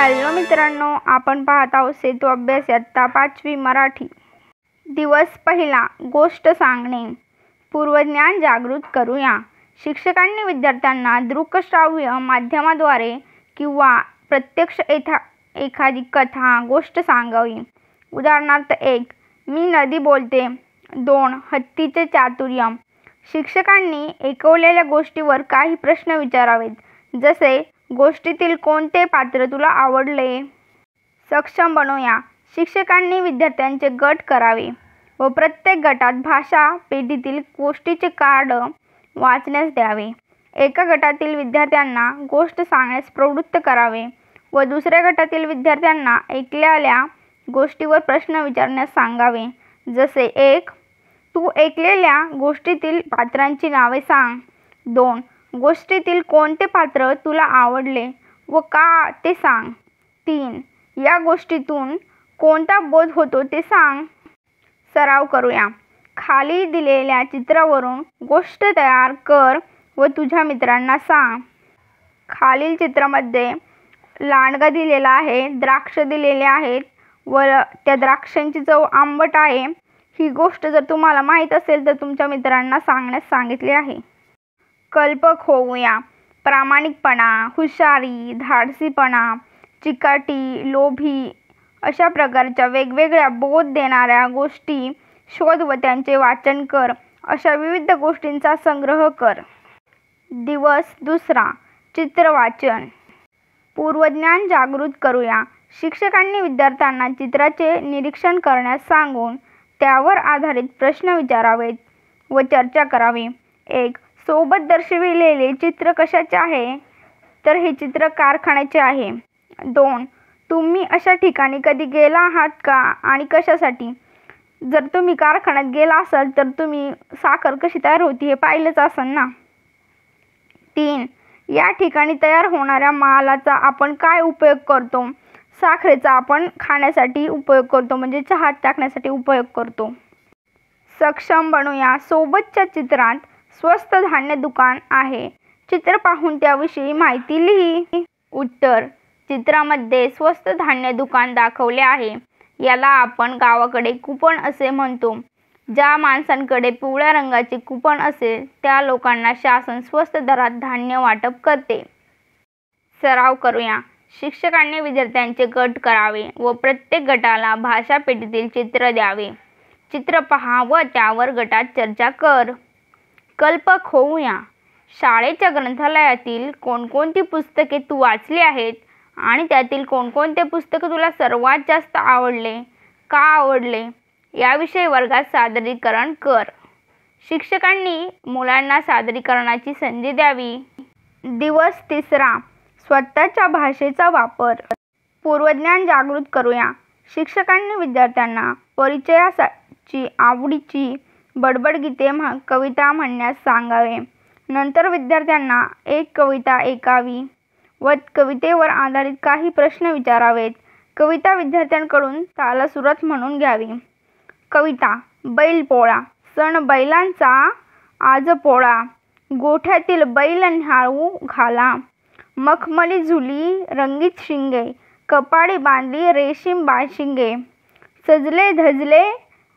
Hello मित्रांनो, आपण पाहत आहोत सेतू अभ्यास इयत्ता 5वी मराठी. दिवस पहिला. गोष्ट सांगणे. पूर्वज्ञान जागृत करूया. शिक्षकांनी विद्यार्थ्यांना दृकश्राव्य माध्यमाद्वारे किंवा प्रत्यक्ष एखादी कथा गोष्ट सांगावी. उदाहरणार्थ 1. मी नदी बोलते. 2. हत्तीचे चातुर्य. शिक्षकांनी ऐकवलेल्या गोष्टीवर काही प्रश्न विचारावेत, जसे गोष्टीतील कोणते पात्र तुला आवडले? सक्षम बनवूया. शिक्षकांनी विद्यार्थ्यांचे गट करावे व प्रत्येक गटात भाषा पेढीतील गोष्टीचे कार्ड वाचण्यास द्यावे. एका गटातील विद्यार्थ्यांना गोष्ट सांगण्यास प्रवृत्त करावे व दुसऱ्या गटातील विद्यार्थ्यांना ऐकलेल्या गोष्टीवर प्रश्न विचारण्यास सांगावे, जसे 1. तू ऐकलेल्या गोष्टीतील पात्रांची नावे सांग. 2. गोष्टीतील कोणते पात्र तुला आवडले व का ते सांग. 3. या गोष्टीतून कोणता बोध होतो ते सांग. सराव करूया. खाली दिलेल्या चित्रावरून गोष्ट तयार कर व तुझ्या मित्रांना सांग. खालील चित्रामध्ये लांडगा दिलेला आहे, द्राक्ष दिलेले आहेत व त्या द्राक्षांची चव आंबट आहे. ही गोष्ट जर तुम्हाला माहीत असेल तर तुमच्या मित्रांना सांगण्यास सांगितले आहे. कल्पक होऊया. प्रामाणिकपणा, हुशारी, धाडसीपणा, चिकाटी, लोभी अशा प्रकारच्या वेगवेगळ्या बोध देणाऱ्या गोष्टी शोध व त्यांचे वाचन कर. अशा विविध गोष्टींचा संग्रह कर. दिवस दुसरा. चित्रवाचन. पूर्वज्ञान जागृत करूया. शिक्षकांनी विद्यार्थ्यांना चित्राचे निरीक्षण करण्यास सांगून त्यावर आधारित प्रश्न विचारावेत व चर्चा करावी. 1. सोबत दर्शविलेले चित्र कशाचे आहे? तर हे चित्र कारखान्याचे आहे. 2. तुम्ही अशा ठिकाणी कधी गेला आहात का आणि कशासाठी? जर तुम्ही कारखान्यात गेला असाल तर तुम्ही साखर कशी तयार होती हे पाहिलंच असेल ना. 3. या ठिकाणी तयार होणाऱ्या मालाचा आपण काय उपयोग करतो? साखरेचा आपण खाण्यासाठी उपयोग करतो, म्हणजे चहात टाकण्यासाठी उपयोग करतो. सक्षम बनूया. सोबतच्या चित्रात स्वस्त धान्य दुकान आहे. चित्र पाहून त्याविषयी माहिती लिही. उत्तर. चित्रामध्ये स्वस्त धान्य दुकान दाखवले आहे. याला आपण गावाकडे कुपन असे म्हणतो. ज्या माणसांकडे पिवळ्या रंगाचे कुपन असेल त्या लोकांना शासन स्वस्त दरात धान्य वाटप करते. सराव करूया. शिक्षकांनी विद्यार्थ्यांचे गट करावे व प्रत्येक गटाला भाषा पेढीतील चित्र द्यावे. चित्र पहा व त्यावर गटात चर्चा कर. कल्पक होऊया. शाळेच्या ग्रंथालयातील कोणकोणती पुस्तके तू वाचली आहेत आणि त्यातील कोणकोणते पुस्तक तुला सर्वात जास्त आवडले, का आवडले याविषयी वर्गात सादरीकरण कर. शिक्षकांनी मुलांना सादरीकरणाची संधी द्यावी. दिवस तिसरा. स्वतःच्या भाषेचा वापर. पूर्वज्ञान जागृत करूया. शिक्षकांनी विद्यार्थ्यांना परिचयाची आवडीची बडबड गीते कविता म्हणण्यास सांगावे. नंतर विद्यार्थ्यांना एक कविता ऐकावी व कवितेवर आधारित काही प्रश्न विचारावेत. कविता विद्यार्थ्यांकडून तालसुरात म्हणून घ्यावी. कविता. बैलपोळा. सण बैलांचा आज पोळा. गोठ्यातील बैल न्याहाळू घाला. मखमली झुली रंगीत शिंगे. कपाळी बांधली रेशीम बाशिंगे. सजले धजले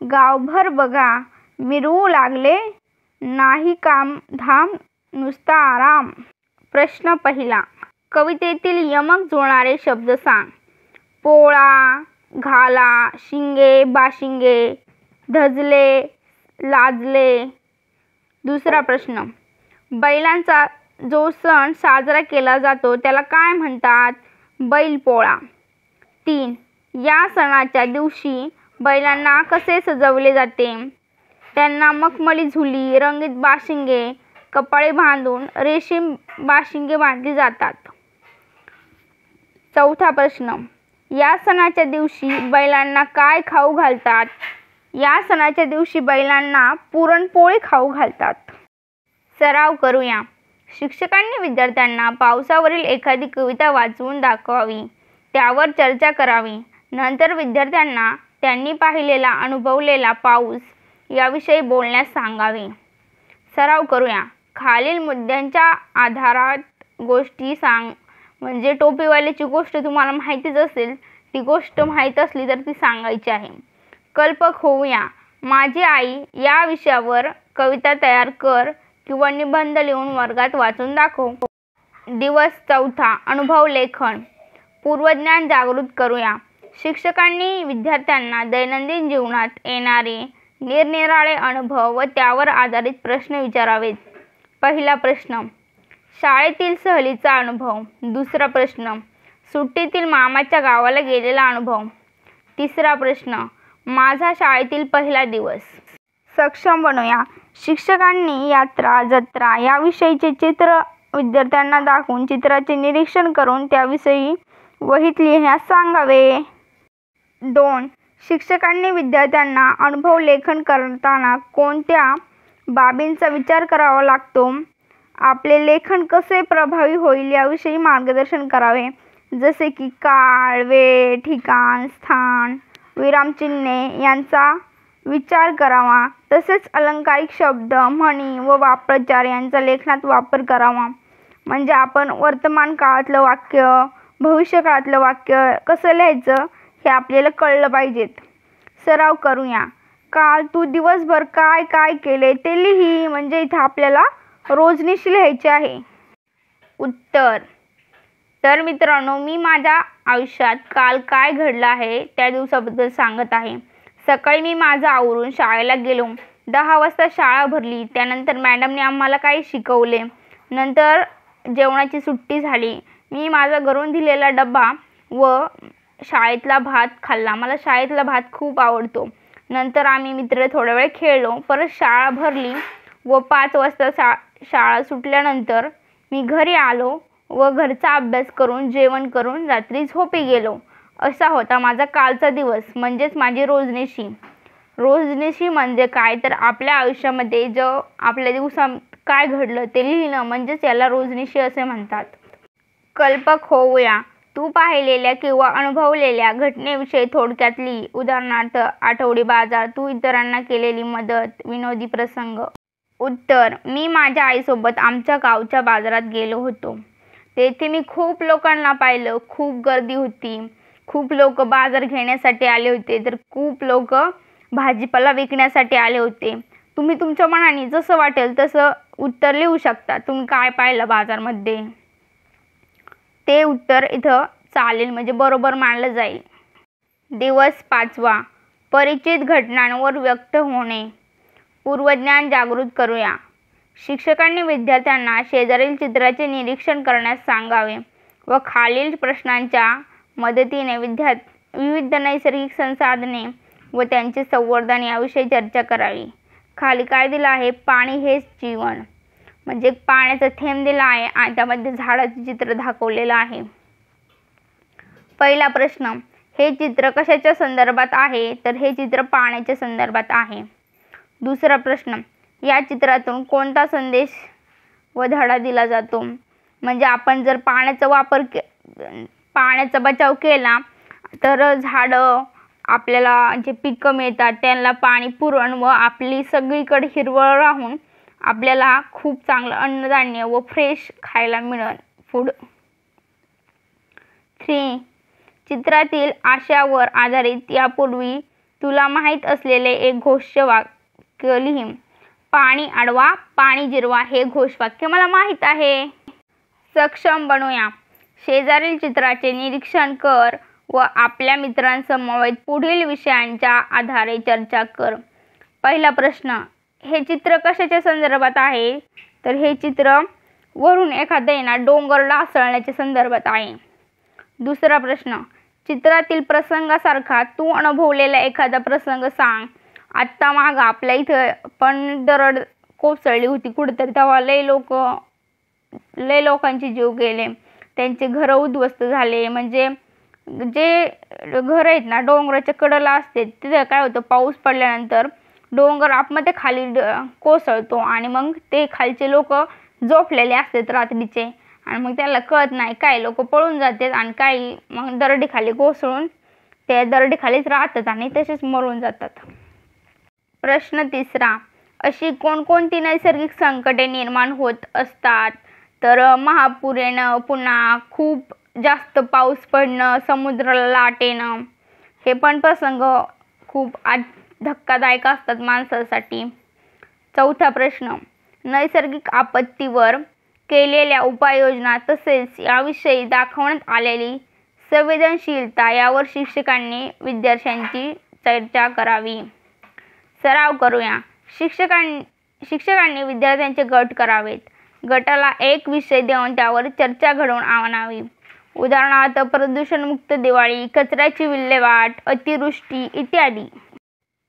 गावभर बघा. मिरवू लागले नाही काम धाम नुसता आराम. प्रश्न पहिला. कवितेतील यमक जुळणारे शब्द सांग. पोळा, घाला, शिंगे, बाशिंगे, धजले, लाजले. दुसरा प्रश्न. बैलांचा जो सण साजरा केला जातो त्याला काय म्हणतात? बैलपोळा. 3. या सणाच्या दिवशी बैलांना कसे सजवले जाते? त्यांना मखमली झुली, रंगीत बाशिंगे, कपाळी बांधून रेशीम बाशिंगे बांधली जातात. चौथा प्रश्न. या सणाच्या दिवशी बैलांना काय खाऊ घालतात? या सणाच्या दिवशी बैलांना पुरणपोळी खाऊ घालतात. सराव करूया. शिक्षकांनी विद्यार्थ्यांना पावसावरील एखादी कविता वाचवून दाखवावी. त्यावर चर्चा करावी. नंतर विद्यार्थ्यांना त्यांनी पाहिलेला अनुभवलेला पाऊस याविषयी बोलण्यास सांगावे. सराव करूया. खालील मुद्द्यांच्या आधारात गोष्टी सांग म्हणजे टोपीवाल्याची गोष्ट तुम्हाला माहितीच असेल, ती गोष्ट माहीत असली तर ती सांगायची आहे. कल्पक होऊया. माझी आई या विषयावर कविता तयार कर किंवा निबंध लिहून वर्गात वाचून दाखव. दिवस 4. अनुभव लेखन. पूर्वज्ञान जागृत करूया. शिक्षकांनी विद्यार्थ्यांना दैनंदिन जीवनात येणारे निरनिराळे अनुभव व त्यावर आधारित प्रश्न विचारावेत. पहिला प्रश्न, शाळेतील सहलीचा अनुभव. दुसरा प्रश्न, सुट्टीतील मामाच्या गावाला गेलेला अनुभव. तिसरा प्रश्न, माझा शाळेतील पहिला दिवस. सक्षम बनूया. शिक्षकांनी यात्रा, जत्रा याविषयीचे चित्र विद्यार्थ्यांना दाखवून चित्राचे निरीक्षण करून त्याविषयी वहीत लिहिण्यास सांगावे. 2. शिक्षकांनी विद्यार्थ्यांना अनुभव लेखन करताना कोणत्या बाबींचा विचार करावा लागतो, आपले लेखन कसे प्रभावी होईल याविषयी मार्गदर्शन करावे. जसे की काळ, वेळ, ठिकाण, स्थान, विरामचिन्हे यांचा विचार करावा. तसेच अलंकारिक शब्द, म्हणी व वाक्प्रचार यांचा लेखनात वापर करावा. म्हणजे आपण वर्तमान काळातलं वाक्य, भविष्य काळातलं वाक्य कसं लिहायचं हे आपल्याला कळलं पाहिजेत. सराव करूया. काल तू दिवसभर काय काय केले ते लिही. म्हणजे इथं आपल्याला रोजनिशी लिहायचे आहे. उत्तर. तर मित्रांनो, मी माझ्या आयुष्यात काल काय घडलं आहे त्या दिवसाबद्दल सांगत आहे. सकाळी मी माझं आवरून शाळेला गेलो. 10 वाजता शाळा भरली. त्यानंतर मॅडमने आम्हाला काही शिकवले. नंतर जेवणाची सुट्टी झाली. मी माझा घरून दिलेला डबा व शाळेतला भात खाल्ला. मला शाळेतला भात खूप आवडतो. नंतर आम्ही मित्र थोडा वेळ खेळलो. परत शाळा भरली व 5 वाजता शाळा सुटल्यानंतर मी घरी आलो व घरचा अभ्यास करून जेवण करून रात्री झोपी गेलो. असा होता माझा कालचा दिवस, म्हणजेच माझी रोजनिशी. रोजनिशी म्हणजे काय, तर आपल्या आयुष्यामध्ये आपल्या दिवसात काय घडलं ते लिहिणं, म्हणजेच याला रोजनिशी असे म्हणतात. कल्पक होऊया. तू पाहिलेल्या किंवा अनुभवलेल्या घटनेविषयी थोडक्यात लिही. उदाहरणार्थ, आठवडी बाजार, तू इतरांना केलेली मदत, विनोदी प्रसंग. उत्तर. मी माझ्या आईसोबत आमच्या गावच्या बाजारात गेलो होतो. तेथे मी खूप लोकांना पाहिलं. खूप गर्दी होती. खूप लोक बाजार घेण्यासाठी आले होते, तर खूप लोक भाजीपाला विकण्यासाठी आले होते. तुम्ही तुमच्या मनाने जसं वाटेल तसं उत्तर लिहू शकता. तुम्ही काय पाहिलं बाजारमध्ये ते उत्तर इथं चालेल, म्हणजे बरोबर मानलं जाईल. दिवस 5. परिचित घटनांवर व्यक्त होणे. पूर्वज्ञान जागृत करूया. शिक्षकांनी विद्यार्थ्यांना शेजारील चित्राचे निरीक्षण करण्यास सांगावे व खालील प्रश्नांच्या मदतीने विविध नैसर्गिक संसाधने व त्यांचे संवर्धन याविषयी चर्चा करावी. खाली काय दिलं आहे, पाणी हेच जीवन, म्हणजे पाण्याचा थेंब दिला आहे आणि त्यामध्ये झाडाचे चित्र दाखवलेलं आहे. पहिला प्रश्न, हे चित्र कशाच्या संदर्भात आहे, तर हे चित्र पाण्याच्या संदर्भात आहे. दुसरा प्रश्न, या चित्रातून कोणता संदेश व धडा दिला जातो, म्हणजे आपण जर पाण्याचा बचाव केला तर झाडं आपल्याला जे पिकं मिळतात त्यांना पाणी पुरवण व आपली सगळीकडे हिरवळ राहून आपल्याला खूप चांगलं अन्नधान्य व फ्रेश खायला मिळेल फूड. 3. चित्रातील आशयावर आधारित यापूर्वी तुला माहीत असलेले एक घोषवाक्य लिही. पाणी अडवा, पाणी जिरवा हे घोषवाक्य मला माहीत आहे. सक्षम बनूया. शेजारील चित्राचे निरीक्षण कर व आपल्या मित्रांसमवेत पुढील विषयांच्या आधारे चर्चा कर. पहिला प्रश्न, हे चित्र कशाच्या संदर्भात आहे, तर हे चित्र वरून एखाद्या डोंगर ढासळण्याच्या संदर्भात आहे. दुसरा प्रश्न, चित्रातील प्रसंगासारखा तू अनुभवलेला एखादा प्रसंग सांग. आत्ता मागं आपल्या इथं पण दरड कोसळली होती कुठेतरी, तेव्हा लय लोकांचे जीव गेले, त्यांचे घरं उद्ध्वस्त झाले. म्हणजे जे घर आहेत ना डोंगराच्या कडेला असते, तिथे काय होतं, पाऊस पडल्यानंतर डोंगर आतमध्ये खाली कोसळतो आणि मग ते खालचे लोक झोपलेले असतात रात्रीचे आणि मग त्याला कळत नाही. काही लोक पळून जातात आणि काही मग दरडीखाली कोसळून त्या दरडीखालीच राहतात आणि तसेच मरून जातात. प्रश्न 3, अशी कोणकोणती नैसर्गिक संकटे निर्माण होत असतात, तर महापूर येणं, पुन्हा खूप जास्त पाऊस पडणं, समुद्राला लाट येणं, हे पण प्रसंग खूप धक्कादायक असतात माणसासाठी. चौथा प्रश्न, नैसर्गिक आपत्तीवर केलेल्या उपाययोजना तसेच याविषयी दाखवण्यात आलेली संवेदनशीलता यावर शिक्षकांनी विद्यार्थ्यांची चर्चा करावी. सराव करूया. शिक्षकांनी विद्यार्थ्यांचे गट करावेत. गटाला एक विषय देऊन त्यावर चर्चा घडवून आणावी. उदाहरणार्थ प्रदूषणमुक्त दिवाळी, कचऱ्याची विल्हेवाट, अतिवृष्टी इत्यादी.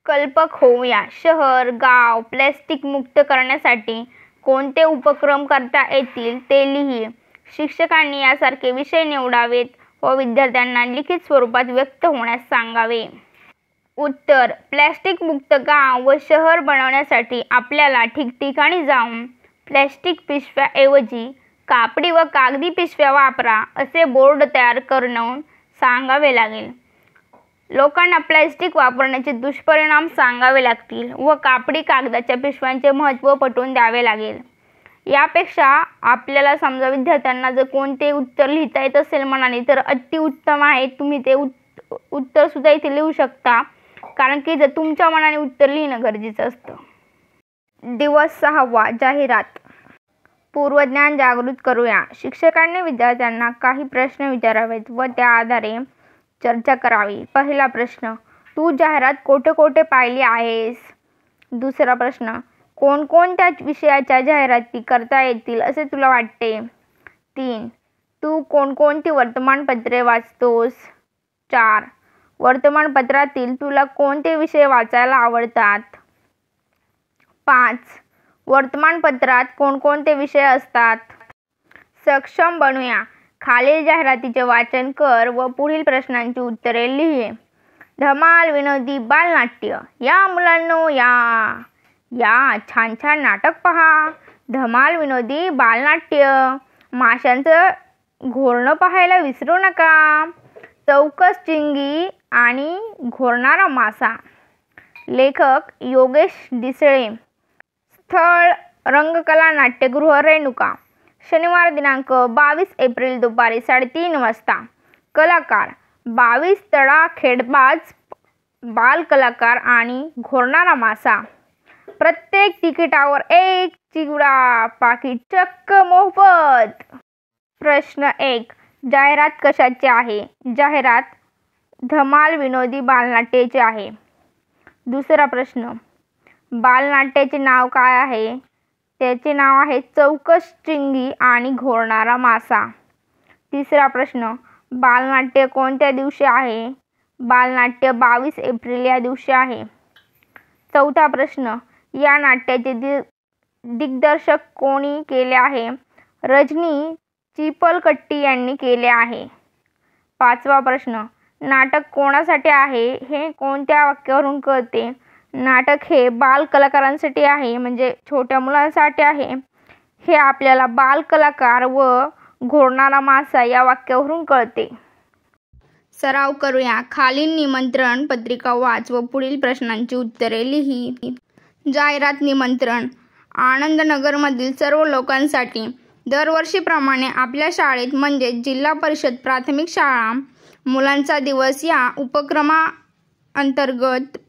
कल्पक होऊया. शहर, गाव प्लॅस्टिक मुक्त करण्यासाठी कोणते उपक्रम करता येतील ते लिही. शिक्षकांनी यासारखे विषय निवडावेत व विद्यार्थ्यांना लिखित स्वरूपात व्यक्त होण्यास सांगावे. उत्तर, प्लॅस्टिक मुक्त गाव व शहर बनवण्यासाठी आपल्याला ठिकठिकाणी जाऊन प्लॅस्टिक पिशव्याऐवजी कापडी व कागदी पिशव्या वापरा असे बोर्ड तयार करून सांगावे लागेल. लोकांना प्लॅस्टिक वापरण्याचे दुष्परिणाम सांगावे लागतील व कापडी कागदाच्या पिशव्यांचे महत्त्व पटवून द्यावे लागेल. यापेक्षा आपल्याला समजा विद्यार्थ्यांना जर कोणते उत्तर लिहिता येत असेल मनाने तर अतिउत्तम आहे. तुम्ही ते उत्तर सुद्धा इथे लिहू शकता, कारण की जर तुमच्या मनाने उत्तर लिहिणं गरजेचं असतं. दिवस 6वा, जाहिरात. पूर्वज्ञान जागृत करूया. शिक्षकांनी विद्यार्थ्यांना काही प्रश्न विचारावेत व त्या आधारे चर्चा करावी. पहिला प्रश्न, तू जाहिरात कोठे कोठे पाहिली आहेस? दुसरा प्रश्न, कोणकोणत्या विषयाच्या जाहिराती करता येतील असे तुला वाटते? 3. तू कोणकोणती वर्तमानपत्रे वाचतोस? 4. वर्तमानपत्रातील तुला कोणते विषय वाचायला आवडतात? 5. वर्तमानपत्रात कोणकोणते विषय असतात? सक्षम बनूया. खालील जाहिरातीचे वाचन कर व पुढील प्रश्नांची उत्तरे लिही. धमाल विनोदी बालनाट्य. या मुलांनो या छान छान नाटक पहा. धमाल विनोदी बालनाट्य. माशांचं घोरणं पाहायला विसरू नका. चौकस चिंगी आणि घोरणारा मासा. लेखक योगेश डिसळे. स्थळ रंगकला नाट्यगृह रेणुका. शनिवार दिनांक 22 एप्रिल दुपारी 3:30 वाजता. कलाकार 22 तडा खेडबाज बाल कलाकार आणि घोरणारा मासा. प्रत्येक तिकिटावर एक चिवडा पाकिट चक्क मोफत. प्रश्न 1. जाहिरात कशाची आहे? जाहिरात धमाल विनोदी बालनाट्याचे आहे. दुसरा प्रश्न, बालनाट्याचे नाव काय आहे? त्याचे नाव आहे चौकस चिंगी आणि घोरणारा मासा. तिसरा प्रश्न, बालनाट्य कोणत्या दिवशी आहे? बालनाट्य 22 एप्रिल या दिवशी आहे. चौथा प्रश्न, या नाट्याचे दिग्दर्शक कोणी केले आहे? रजनी चिपलकट्टी यांनी केले आहे. पाचवा प्रश्न, नाटक कोणासाठी आहे हे कोणत्या वाक्यावरून कळते? नाटक हे बाल कलाकारांसाठी आहे, म्हणजे छोट्या मुलांसाठी आहे. हे आपल्याला बाल कलाकार व घोरणारा मासा या वाक्यावरून कळते. सराव करूया. खालील निमंत्रण पत्रिका वाच व पुढील प्रश्नांची उत्तरे लिही. जाहिरात निमंत्रण. आनंदनगरमधील सर्व लोकांसाठी दरवर्षीप्रमाणे आपल्या शाळेत म्हणजे जिल्हा परिषद प्राथमिक शाळा मुलांचा दिवस या उपक्रमाअंतर्गत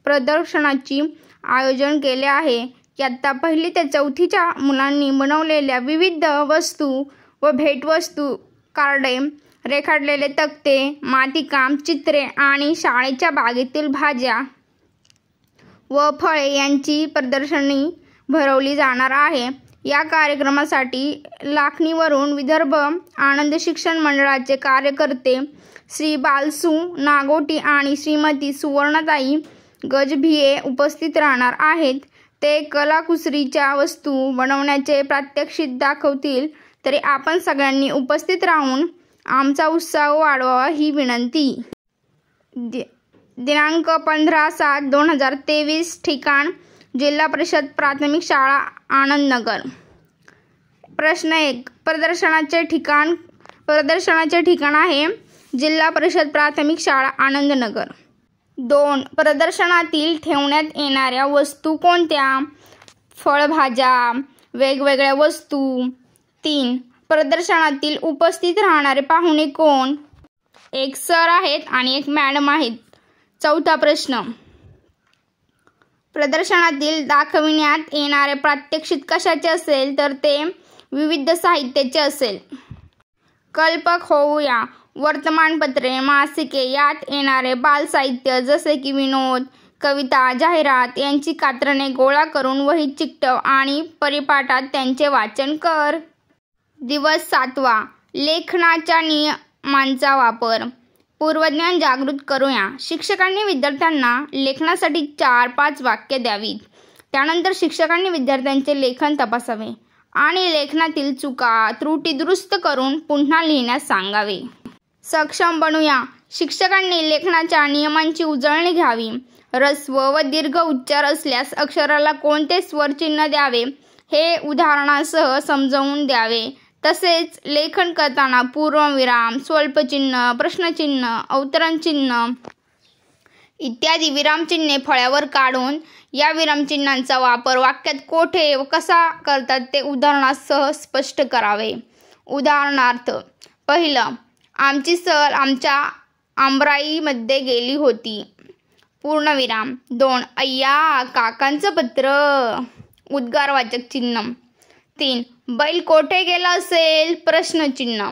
प्रदर्शनाची आयोजन केले आहे. इयत्ता 1ली ते 4थीच्या मुलांनी बनवलेल्या विविध वस्तू व भेटवस्तू, कार्डे, रेखाटलेले तक्ते, मातीकाम, चित्रे आणि शाळेच्या बागेतील भाज्या व फळे यांची प्रदर्शनी भरवली जाणार आहे. या कार्यक्रमासाठी लाखणीवरून विदर्भ आनंद शिक्षण मंडळाचे कार्यकर्ते श्री बालसू नागोटी आणि श्रीमती सुवर्णाताई गजभिये उपस्थित राहणार आहेत. ते कलाकुसरीच्या वस्तू बनवण्याचे प्रात्यक्षिक दाखवतील. तरी आपण सगळ्यांनी उपस्थित राहून आमचा उत्साह वाढवावा ही विनंती. दिनांक 15/7/2023. ठिकाण जिल्हा परिषद प्राथमिक शाळा आनंदनगर. प्रश्न 1. प्रदर्शनाचे ठिकाण आहे जिल्हा परिषद प्राथमिक शाळा आनंदनगर. 2. प्रदर्शनातील ठेवण्यात येणाऱ्या वस्तू कोणत्या? फळभाज्या, वेगवेगळ्या वस्तू. 3. प्रदर्शनातील उपस्थित राहणारे पाहुणे कोण? एक सर आहेत आणि एक मॅडम आहेत. चौथा प्रश्न, प्रदर्शनातील दाखविण्यात येणारे प्रात्यक्षिक कशाचे असेल? तर ते विविध साहित्याचे असेल. कल्पक होऊया. वर्तमानपत्रे, मासिके यात येणारे बालसाहित्य जसे की विनोद, कविता, जाहिरात यांची कात्रणे गोळा करून वहीत चिकटव आणि परिपाठात त्यांचे वाचन कर. दिवस 7वा, लेखनाच्या नियमांचा वापर. पूर्वज्ञान जागृत करूया. शिक्षकांनी विद्यार्थ्यांना लेखनासाठी 4-5 वाक्य द्यावीत. त्यानंतर शिक्षकांनी विद्यार्थ्यांचे लेखन तपासावे आणि लेखनातील चुका त्रुटी दुरुस्त करून पुन्हा लिहिण्यास सांगावे. सक्षम बनूया. शिक्षकांनी लेखनाच्या नियमांची उजळणी घ्यावी. ऱ्हस्व व दीर्घ उच्चार असल्यास अक्षराला कोणते स्वरचिन्ह द्यावे हे उदाहरणासह समजावून द्यावे. तसेच लेखन करताना पूर्णविराम, स्वल्पचिन्ह, प्रश्नचिन्ह, अवतरणचिन्ह इत्यादी विरामचिन्हे फळ्यावर काढून या विरामचिन्हांचा वापर वाक्यात कोठे व कसा करतात ते उदाहरणासह स्पष्ट करावे. उदाहरणार्थ, पहिलं, आमची सहल आमच्या आमराईमध्ये गेली होती. पूर्णविराम. 2. अय्या काकांचं पत्र. उद्गारवाचक चिन्ह. 3. बैल कोठे गेला असेल? प्रश्नचिन्ह.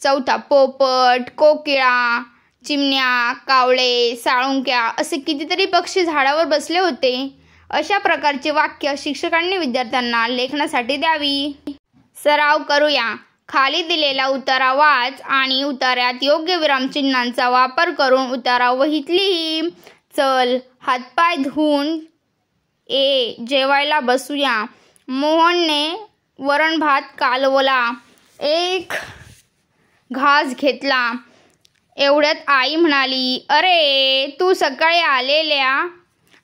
4. पोपट, कोकिळा, चिमण्या, कावळे, साळुंक्या असे कितीतरी पक्षी झाडावर बसले होते. अशा प्रकारचे वाक्य शिक्षकांनी विद्यार्थ्यांना लेखनासाठी द्यावी. सराव करूया. खाली दिलेला उतारा वाच आणि उतार्यात योग्य विरामचिन्हांचा वापर करून उतारा वहीत लिही. चल, हातपाय धुवून जेवायला बसूया. मोहनने वरण भात कालवला. एक घास घेतला. एवढ्यात आई म्हणाली, अरे, तू सकाळी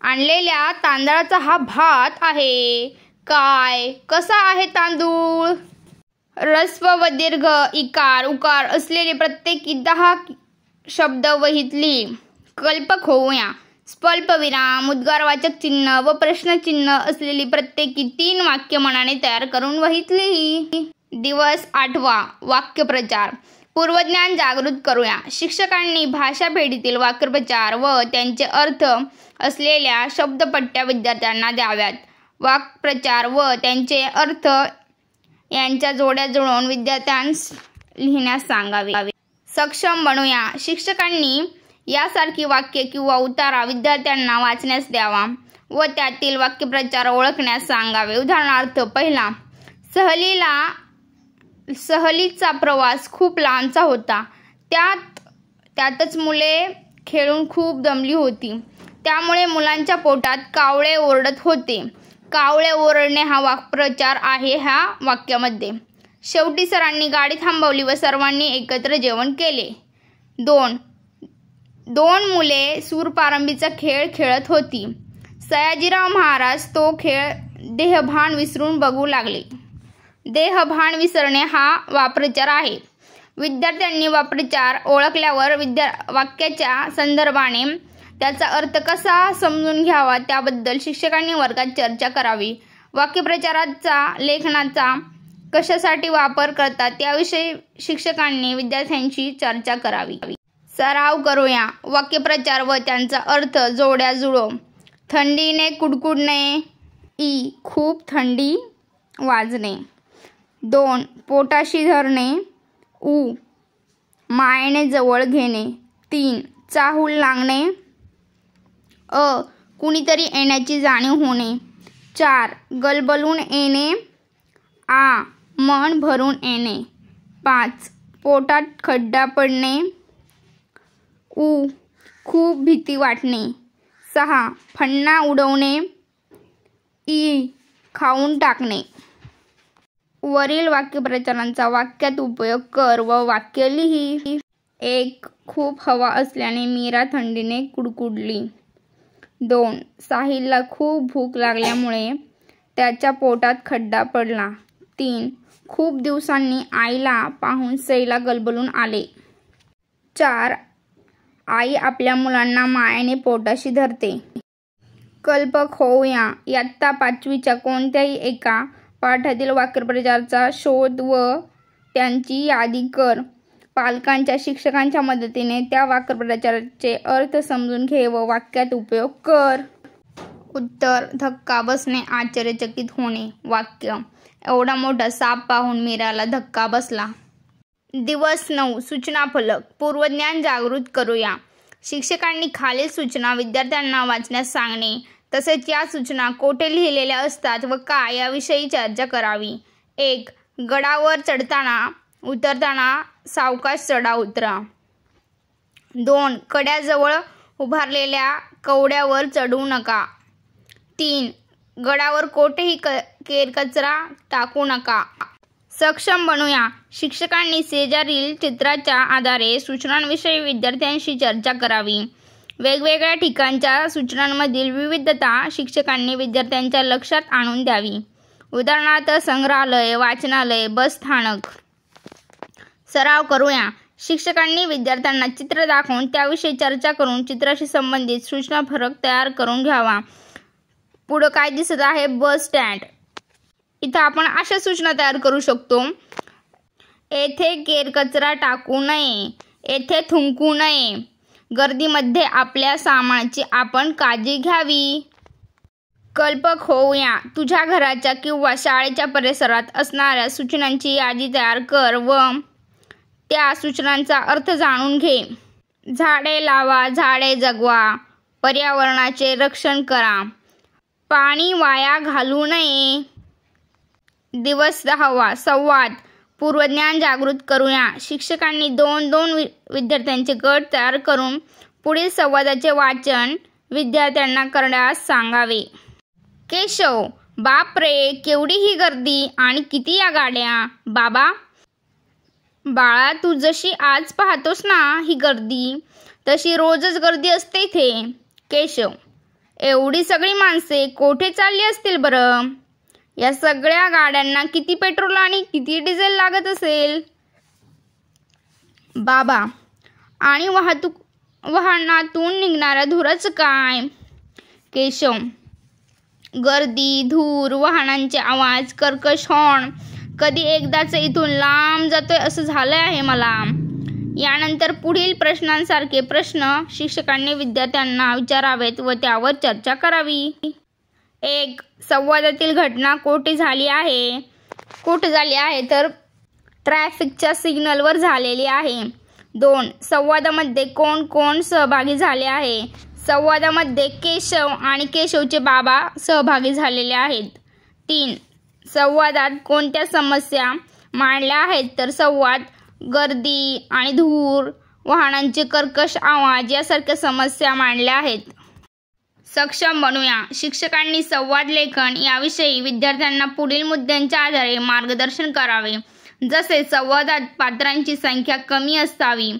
आणलेल्या तांदळाचा हा भात आहे काय? कसा आहे तांदूळ? ऱ्हस्व व दीर्घ, इकार, उकार असलेले प्रत्येकी 10 शब्द वहीत लिही. कल्पक होऊया. स्वल्पविराम, उद्गारवाचक चिन्ह व प्रश्नचिन्ह असलेली प्रत्येकी 3 वाक्य मनाने तयार करून वहीत लिही. दिवस 8वा, वाक्यप्रचार. पूर्वज्ञान जागृत करूया. शिक्षकांनी भाषाभेदीतील वाक्यप्रचार व त्यांचे अर्थ असलेल्या शब्दपट्ट्या विद्यार्थ्यांना द्याव्यात. वाक्प्रचार व त्यांचे अर्थ यांच्या जोड्या जुळवून विद्यार्थ्यांस लिहिण्यास सांगावे. सक्षम बनूया. शिक्षकांनी यासारखी वाक्य किंवा उतारा विद्यार्थ्यांना वाचण्यास द्यावा व त्यातील वाक्यप्रचार ओळखण्यास सांगावे. उदाहरणार्थ, पहिला, सहलीचा प्रवास खूप लांबचा होता. त्यातच मुले खेळून खूप दमली होती. त्यामुळे मुलांच्या पोटात कावळे ओरडत होते. कावळे ओरडणे हा वाक्प्रचार आहे ह्या वाक्यामध्ये. शेवटी सरांनी गाडी थांबवली व सर्वांनी एकत्र जेवण केले. 2 मुले सूरपारंबीचा खेळ खेळत होती. सयाजीराव महाराज तो खेळ देहभान विसरून बघू लागले. देहभान विसरणे हा वाक्प्रचार आहे. विद्यार्थ्यांनी वाक्प्रचार ओळखल्यावर वाक्याच्या संदर्भाने त्याचा अर्थ कसा समजून घ्यावा त्याबद्दल शिक्षकांनी वर्गात चर्चा करावी. वाक्यप्रचाराचा लेखनाचा कशासाठी वापर करतात याविषयी शिक्षकांनी विद्यार्थ्यांशी चर्चा करावी. सराव करूया. वाक्यप्रचार व त्यांचा अर्थ जोड्या जुळव. थंडीने कुडकुडणे. ई. खूप थंडी वाजणे. 2. पोटाशी धरणे. उ. मायेने जवळ घेणे. 3. चाहूल लागणे. अ. कुणीतरी येण्याची जाणीव होणे. 4. गलबलून येणे. आ. मन भरून येणे. 5. पोटात खड्डा पडणे. उ. खूप भीती वाटणे. 6. फण्णा उडवणे. ई. खाऊन टाकणे. वरील वाक्यप्रचारांचा वाक्यात उपयोग कर व वाक्य लिही. 1. खूप हवा असल्याने मीरा थंडीने कुडकुडली. 2. साहिलला खूप भूक लागल्यामुळे त्याच्या पोटात खड्डा पडला. 3. खूप दिवसांनी आईला पाहून सईला गलबलून आले. 4. आई आपल्या मुलांना मायेने पोटाशी धरते. कल्पक होऊया. इयत्ता 5वीच्या कोणत्याही एका पाठातील वाक्यप्रचाराचा शोध व वाक्यांची यादी कर. पालकांच्या शिक्षकांच्या मदतीने त्या वाक्प्रचाराचे अर्थ समजून घे व वाक्यात उपयोग कर. उत्तर: धक्का बसणे, आश्चर्यचकित होणे. वाक्य: एवढा मोठा साप पाहून मीराला धक्का बसला. दिवस 9. सूचना फलक. पूर्वज्ञान जागृत करूया. शिक्षकांनी खालील सूचना विद्यार्थ्यांना वाचण्यास सांगणे तसेच या सूचना कोठे लिहिलेल्या असतात व का याविषयी चर्चा करावी. 1. गडावर चढताना उतरताना सावकाश चढा उतरा. 2. कड्याजवळ उभारलेल्या कवड्यावर चढू नका. 3. गडावर कोठेही केरकचरा टाकू नका. सक्षम बनूया. शिक्षकांनी शेजारील चित्राच्या आधारे सूचनांविषयी विद्यार्थ्यांशी चर्चा करावी. वेगवेगळ्या ठिकाणच्या सूचनांमधील विविधता शिक्षकांनी विद्यार्थ्यांच्या लक्षात आणून द्यावी. उदाहरणार्थ संग्रहालय, वाचनालय, बस स्थानक. सराव करूया. शिक्षकांनी विद्यार्थ्यांना चित्र दाखवून त्याविषयी चर्चा करून चित्राशी संबंधित सूचना फलक तयार करून घ्यावा. पुढं काय दिसत आहे? Bus stand. इथं आपण अशा सूचना तयार करू शकतो. येथे केरकचरा टाकू नये. येथे थुंकू नये. गर्दीमध्ये आपल्या सामानाची आपण काळजी घ्यावी. कल्पक होऊया. तुझ्या घराच्या किंवा शाळेच्या परिसरात असणाऱ्या सूचनांची यादी तयार कर व त्या सूचनांचा अर्थ जाणून घे. झाडे लावा, झाडे जगवा, पर्यावरणाचे रक्षण करा, पाणी वाया घालू नये. दिवस 10. संवाद. पूर्वज्ञान जागृत करूया. शिक्षकांनी 2-2 विद्यार्थ्यांचे गट तयार करून पुढील संवादाचे वाचन विद्यार्थ्यांना करण्यास सांगावे. केशव: बापरे, केवढी ही गर्दी आणि किती या गाड्या. बाबा: बाळा, तू जशी आज पाहतोस ना ही गर्दी, तशी रोजच गर्दी असते इथे. केशव: एवढी सगळी माणसे कोठे चालली असतील बरं? या सगळ्या गाड्यांना किती पेट्रोल आणि किती डिझेल लागत असेल. बाबा: आणि वाहनातून निघणाऱ्या धुराचं काय. केशव: गर्दी, धूर, वाहनांचे आवाज, कर्कश हॉर्न, कधी एकदाच इथून लांब जातोय असं झालं आहे मला. यानंतर पुढील प्रश्नांसारखे प्रश्न शिक्षकांनी विद्यार्थ्यांना विचारावेत व त्यावर चर्चा करावी. 1. संवादातील घटना कोठे झाली आहे? तर ट्रॅफिकच्या सिग्नलवर झालेली आहे. 2. संवादामध्ये कोण कोण सहभागी झाले आहे? संवादामध्ये केशव आणि केशवचे बाबा सहभागी झालेले आहेत. 3. संवादात कोणत्या समस्या मांडल्या आहेत? तर संवाद गर्दी आणि धूर, वाहनांचे कर्कश आवाज यासारख्या समस्या मांडल्या आहेत. सक्षम बनूया. शिक्षकांनी संवाद लेखन याविषयी विद्यार्थ्यांना पुढील मुद्द्यांच्या आधारे मार्गदर्शन करावे. जसे संवादात पात्रांची संख्या कमी असावी,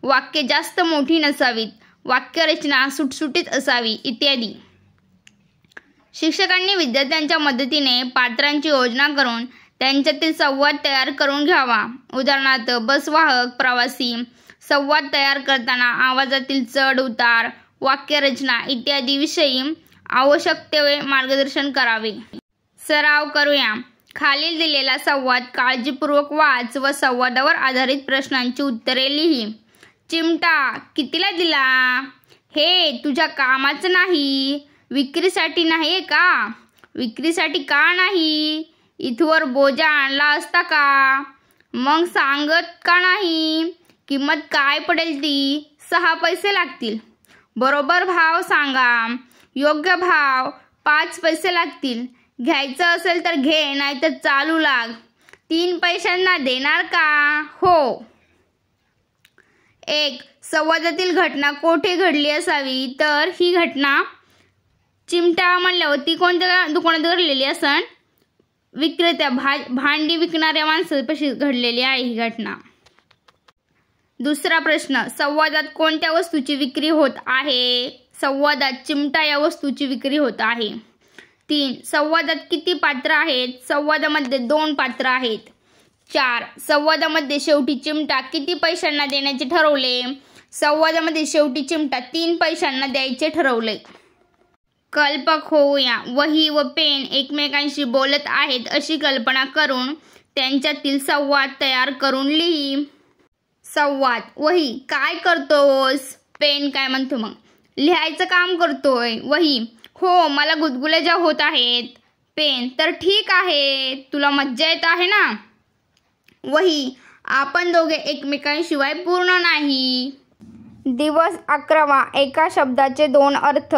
वाक्ये जास्त मोठी नसावीत, वाक्यरचना सुटसुटीत असावी इत्यादी. शिक्षकांनी विद्यार्थ्यांच्या मदतीने पात्रांची योजना करून त्यांच्यातील संवाद तयार करून घ्यावा. उदाहरणार्थ बसवाहक प्रवासी. संवाद तयार करताना आवाजातील चढ उतार, वाक्यरचना इत्यादी विषयी आवश्यक ते मार्गदर्शन करावे. सराव करूया. खालील दिलेला संवाद काळजीपूर्वक वाच व संवादावर आधारित प्रश्नांची उत्तरे लिही. चिमटा कितीला दिला? हे तुझ्या कामाचं नाही, विक्रीसाठी नाहीये का? विक्रीसाठी का नाही? इथवर बोजा आणला असता का? मग सांगत का नाही? किंमत काय पडेल ती? 6 पैसे लागतील. बरोबर भाव सांगा. योग्य भाव 5 पैसे लागतील. घ्यायचं असेल तर घे, नाहीतर चालू लाग. 3 पैशांना देणार का? हो. 1. संवादातील घटना कोठे घडली असावी? तर ही घटना चिमटा म्हणल्यावर ती कोणत्या दुकानात घडलेली असन? विक्रेत्या भांडी विकणाऱ्या माणसापाशी घडलेली आहे ही घटना. दुसरा प्रश्न. संवादात कोणत्या वस्तूची विक्री होत आहे? संवादात चिमटा या वस्तूची विक्री होत आहे. 3. संवादात किती पात्र आहेत? संवादामध्ये 2 पात्र आहेत. 4. संवादामध्ये शेवटी चिमटा किती पैशांना देण्याचे ठरवले? संवादामध्ये शेवटी चिमटा 3 पैशांना द्यायचे ठरवले. कल्पक होऊया. वही व पेन एकमेकांशी बोलत आहेत अशी कल्पना करून त्यांच्यातील संवाद तयार करून लिही. संवाद. वही. काय करतोस? पेन. काय म्हणतो मग? लिहायचं काम करतोय. वही. हो, मला गुदगुल्या होत आहेत. पेन. तर ठीक आहे, तुला मज्जा येत आहे ना? वही. आपण दोघे एकमेकांशिवाय पूर्ण नाही. दिवस 11वा. एका शब्दाचे 2 अर्थ.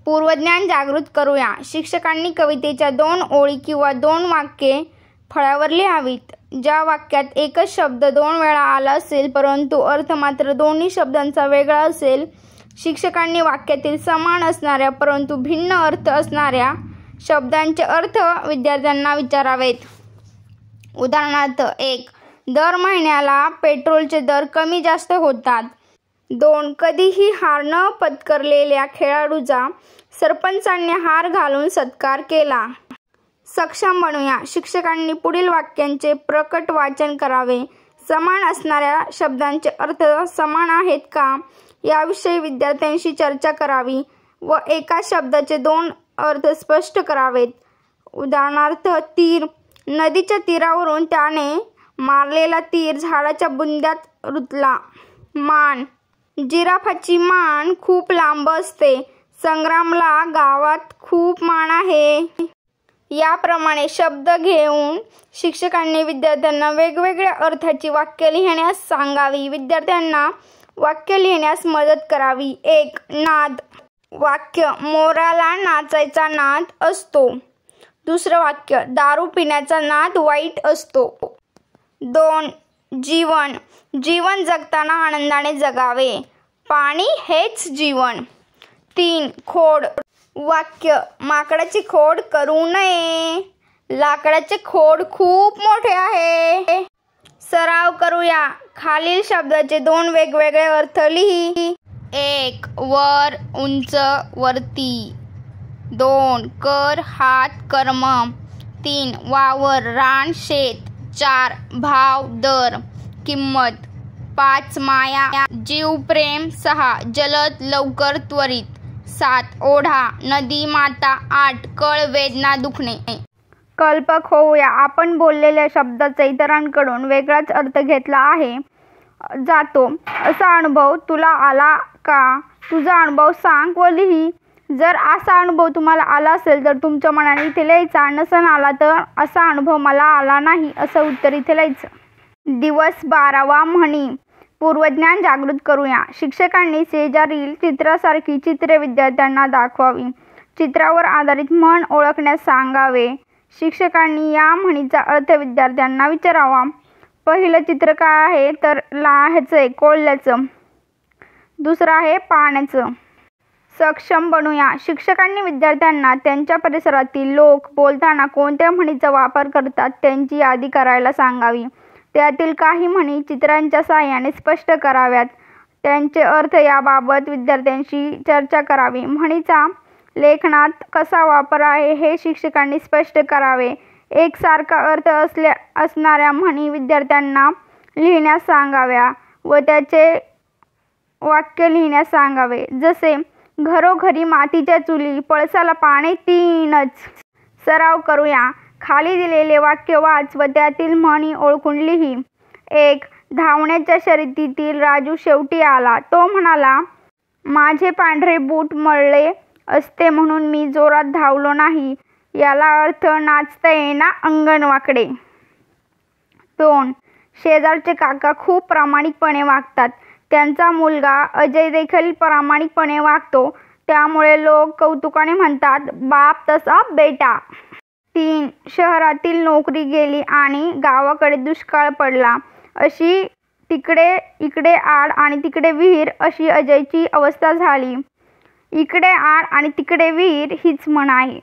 पूर्वज्ञान जागृत करूया. शिक्षकांनी कवितेच्या 2 ओळी किंवा 2 वाक्ये फळ्यावर लिहावीत. ज्या वाक्यात एकच शब्द 2 वेळा आला असेल परंतु अर्थ मात्र दोन्ही शब्दांचा वेगळा असेल, शिक्षकांनी वाक्यातील समान असणाऱ्या परंतु भिन्न अर्थ असणाऱ्या शब्दांचे अर्थ विद्यार्थ्यांना विचारावेत. उदाहरणार्थ 1. दर महिन्याला पेट्रोलचे दर कमी जास्त होतात. 2. कधीही हार न पत्करलेल्या खेळाडूचा सरपंचांनी हार घालून सत्कार केला. सक्षम बनूया. शिक्षकांनी पुढील वाक्यांचे प्रकट वाचन करावे. समान असणाऱ्या शब्दांचे अर्थ समान आहेत का याविषयी विद्यार्थ्यांशी चर्चा करावी व एका शब्दाचे 2 अर्थ स्पष्ट करावेत. उदाहरणार्थ तीर. नदीच्या तीरावरून त्याने मारलेला तीर झाडाच्या बुंद्यात रुतला. मान. जिराफाची मान खूप लांब असते. संग्रामला गावात खूप मान आहे. याप्रमाणे शब्द घेऊन शिक्षकांनी विद्यार्थ्यांना वेगवेगळ्या अर्थाची वाक्य लिहिण्यास सांगावी. विद्यार्थ्यांना वाक्य लिहिण्यास मदत करावी. 1. नाद. वाक्य. मोराला नाचायचा नाद असतो. दुसरं वाक्य. दारू पिण्याचा नाद वाईट असतो. 2. जीवन. जीवन जगताना आनंदाने जगावे. पाणी हेच जीवन. 3. खोड. वाक्य. माकडाची खोड करू नये. लाकडाचे खोड खूप मोठे आहे. सराव करूया. खालील शब्दाचे 2 वेगवेगळे अर्थ लिही. 1. वर, उंच, वरती. 2. कर, हात, कर्म. 3. वावर, रान, शेत. 4. भाव, दर, किंमत. 5. माया, जीव, प्रेम. 6. जलद, लवकर, त्वरित. 7. ओढा, नदी, माता. 8. कळ, वेदना, दुखणे. कल्पक होऊया. आपण बोललेल्या शब्दाचा इतरांकडून वेगळाच अर्थ घेतला आहे जातो असा अनुभव तुला आला का? तुझा अनुभव सांग व लिही. जर असा अनुभव तुम्हाला आला असेल तर तुमच्या मनाने इथे लिहायचा. नसन आला तर असा अनुभव मला आला नाही असं उत्तर इथे लिहायचं. दिवस 12वा. म्हणी. पूर्वज्ञान जागृत करूया. शिक्षकांनी शेजारील चित्रासारखी चित्रे विद्यार्थ्यांना दाखवावी. चित्रावर आधारित म्हण ओळखण्यास सांगावे. शिक्षकांनी या म्हणीचा अर्थ विद्यार्थ्यांना विचारावा. पहिलं चित्र काय आहे तर ह्याचं आहे कोल्ह्याचं. दुसरं आहे पाण्याचं. सक्षम बनूया. शिक्षकांनी विद्यार्थ्यांना त्यांच्या परिसरातील लोक बोलताना कोणत्या म्हणीचा वापर करतात त्यांची यादी करायला सांगावी. त्यातील काही म्हणी चित्रांच्या साहाय्याने स्पष्ट कराव्यात. त्यांचे अर्थ याबाबत विद्यार्थ्यांशी चर्चा करावी. म्हणीचा लेखनात कसा वापर आहे हे शिक्षकांनी स्पष्ट करावे. एकसारखा अर्थ असणाऱ्या म्हणी विद्यार्थ्यांना लिहिण्यास सांगाव्या व त्याचे वाक्य लिहिण्यास सांगावे. जसे घरोघरी मातीच्या चुली, पळसाला पाने 3च. सराव करूया. खाली दिलेले वाक्य वाच व त्यातील म्हणी ओळखून लिही. 1. धावण्याच्या शर्यतीतील राजू शेवटी आला. तो म्हणाला, माझे पांढरे बूट मळले असते म्हणून मी जोरात धावलो नाही. याला अर्थ नाचता येईना अंगण वाकडे. 2. शेजारचे काका खूप प्रामाणिकपणे वागतात. त्यांचा मुलगा अजय देखील प्रामाणिकपणे वागतो. त्यामुळे लोक कौतुकाने म्हणतात, बाप तसा बेटा. 3. शहरातील नोकरी गेली आणि गावाकडे दुष्काळ पडला. अशी इकडे आड आणि तिकडे विहीर अशी अजयची अवस्था झाली. इकडे आड आणि तिकडे विहीर हीच म्हण आहे.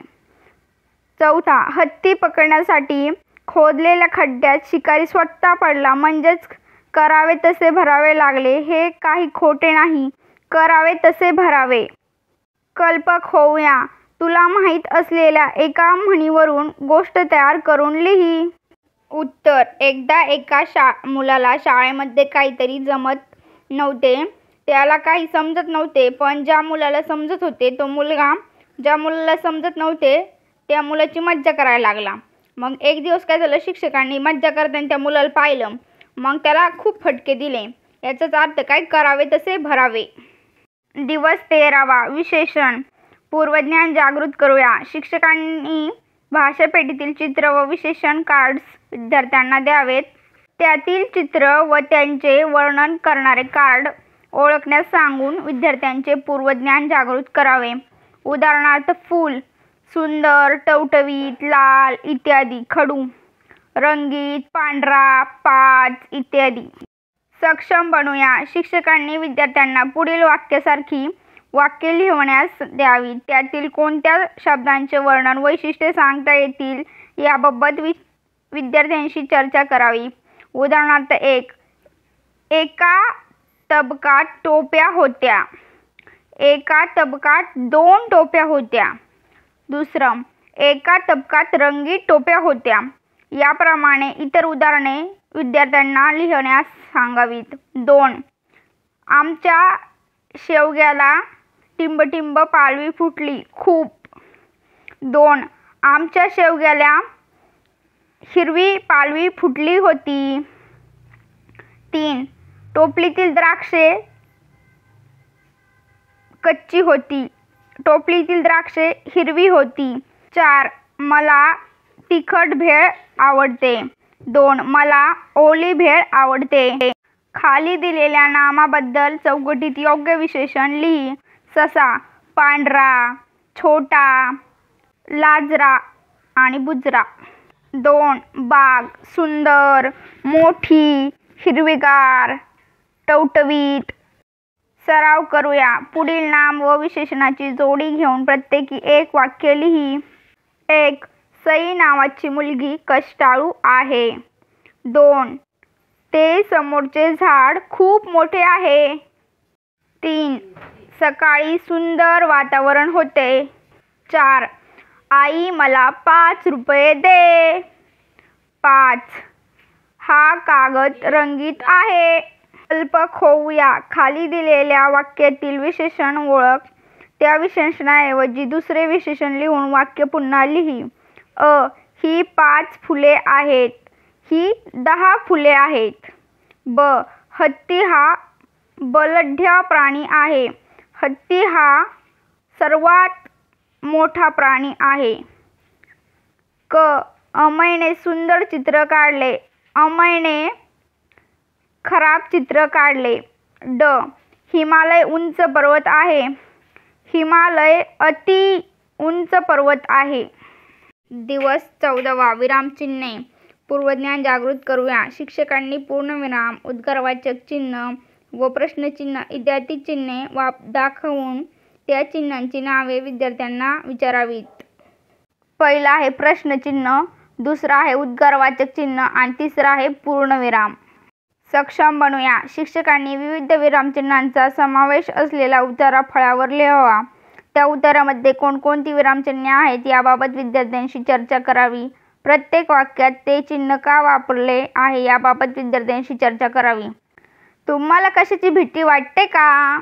4. हत्ती पकडण्यासाठी खोदलेल्या खड्ड्यात शिकारी स्वतः पडला. म्हणजेच करावे तसे भरावे लागले. हे काही खोटे नाही. करावे तसे भरावे. कल्पक होऊया. तुला माहीत असलेल्या एका म्हणीवरून गोष्ट तयार करून लिही. उत्तर. एकदा एका मुलाला शाळेमध्ये काहीतरी जमत नव्हते. त्याला काही समजत नव्हते. पण ज्या मुलाला समजत होते तो मुलगा ज्या मुलाला समजत नव्हते त्या मुलाची मज्जा करायला लागला. मग एक दिवस काय झालं, शिक्षकांनी मज्जा करताना त्या मुलाला पाहिलं. मग त्याला खूप फटके दिले. याचाच अर्थ काय, करावे तसे भरावे. दिवस 13वा विशेषण पूर्वज्ञान जागृत करूया. शिक्षकांनी भाषापेटीतील चित्र व विशेषण कार्ड्स विद्यार्थ्यांना द्यावेत. त्यातील चित्र व त्यांचे वर्णन करणारे कार्ड ओळखण्यास सांगून विद्यार्थ्यांचे पूर्वज्ञान जागृत करावे. उदाहरणार्थ फूल, सुंदर, टवटवीत, लाल इत्यादी. खडू, रंगीत, पांढरा, पाच इत्यादी. सक्षम बनूया. शिक्षकांनी विद्यार्थ्यांना पुढील वाक्यासारखी वाक्ये लिहिण्यास द्यावीत. त्यातील कोणत्या शब्दांचे वर्णन, वैशिष्ट्ये सांगता येतील याबाबत विद्यार्थ्यांशी चर्चा करावी. उदाहरणार्थ 1. एका तबकात टोप्या होत्या. एका तबकात 2 टोप्या होत्या. दुसरं, एका तबकात रंगीत टोप्या होत्या. याप्रमाणे इतर उदाहरणे विद्यार्थ्यांना लिहिण्यास सांगावीत. 2. आमच्या शेवग्याला टिंबटिंब पालवी फुटली खूप. 2. आमच्या शेवग्याला हिरवी पालवी फुटली होती. 3. टोपलीतील द्राक्षे कच्ची होती. टोपलीतील द्राक्षे हिरवी होती. 4. मला तिखट भेळ आवडते. 2. मला ओली भेळ आवडते. खाली दिलेल्या नामाबद्दल चौकटीत योग्य विशेषण लिही. ससा, पांढरा, छोटा, लाजरा आणि बुजरा. 2. बाग, सुंदर, मोठी, हिरवीगार, टवटवीत. सराव करूया. पुढील नाम व विशेषणाची जोडी घेऊन प्रत्येकी एक वाक्य लिही. 1. सई नावाची मुलगी कष्टाळू आहे. 2. ते समोरचे झाड खूप मोठे आहे. 3. सकाळी सुंदर वातावरण होते. 4. आई मला 5 रुपये दे. 5. हा कागद रंगीत आहे. कल्पक होऊया. खाली दिलेल्या वाक्यातील विशेषण ओळख. त्या विशेषणाऐवजी दुसरे विशेषण लिहून वाक्य पुन्हा लिही. ही 5 फुले आहेत. ही 10 फुले आहेत. ब. हत्ती हा बलाढ्य प्राणी आहे. हत्ती हा सर्वात मोठा प्राणी आहे. क. अमयने सुंदर चित्र काढले. अमयने खराब चित्र काढले. ड. हिमालय उंच पर्वत आहे. हिमालय अति उंच पर्वत आहे. दिवस 14वा विरामचिन्हे पूर्वज्ञान जागृत करूया. शिक्षकांनी पूर्णविराम, उद्गारवाचक चिन्ह व प्रश्नचिन्ह इत्यादी चिन्हे दाखवून त्या चिन्हांची नावे विद्यार्थ्यांना विचारावीत. पहिला आहे प्रश्नचिन्ह, दुसरा आहे उद्गारवाचक चिन्ह आणि तिसरा आहे पूर्णविराम. सक्षम बनूया. शिक्षकांनी विविध विरामचिन्हांचा समावेश असलेला उतारा फळ्यावर लिहावा. त्या उतारामध्ये कोणकोणती विरामचिन्हे आहेत याबाबत विद्यार्थ्यांशी चर्चा करावी. प्रत्येक वाक्यात ते चिन्ह का वापरले आहे याबाबत विद्यार्थ्यांशी चर्चा करावी. तुम्हाला कशाची भीती वाटते का?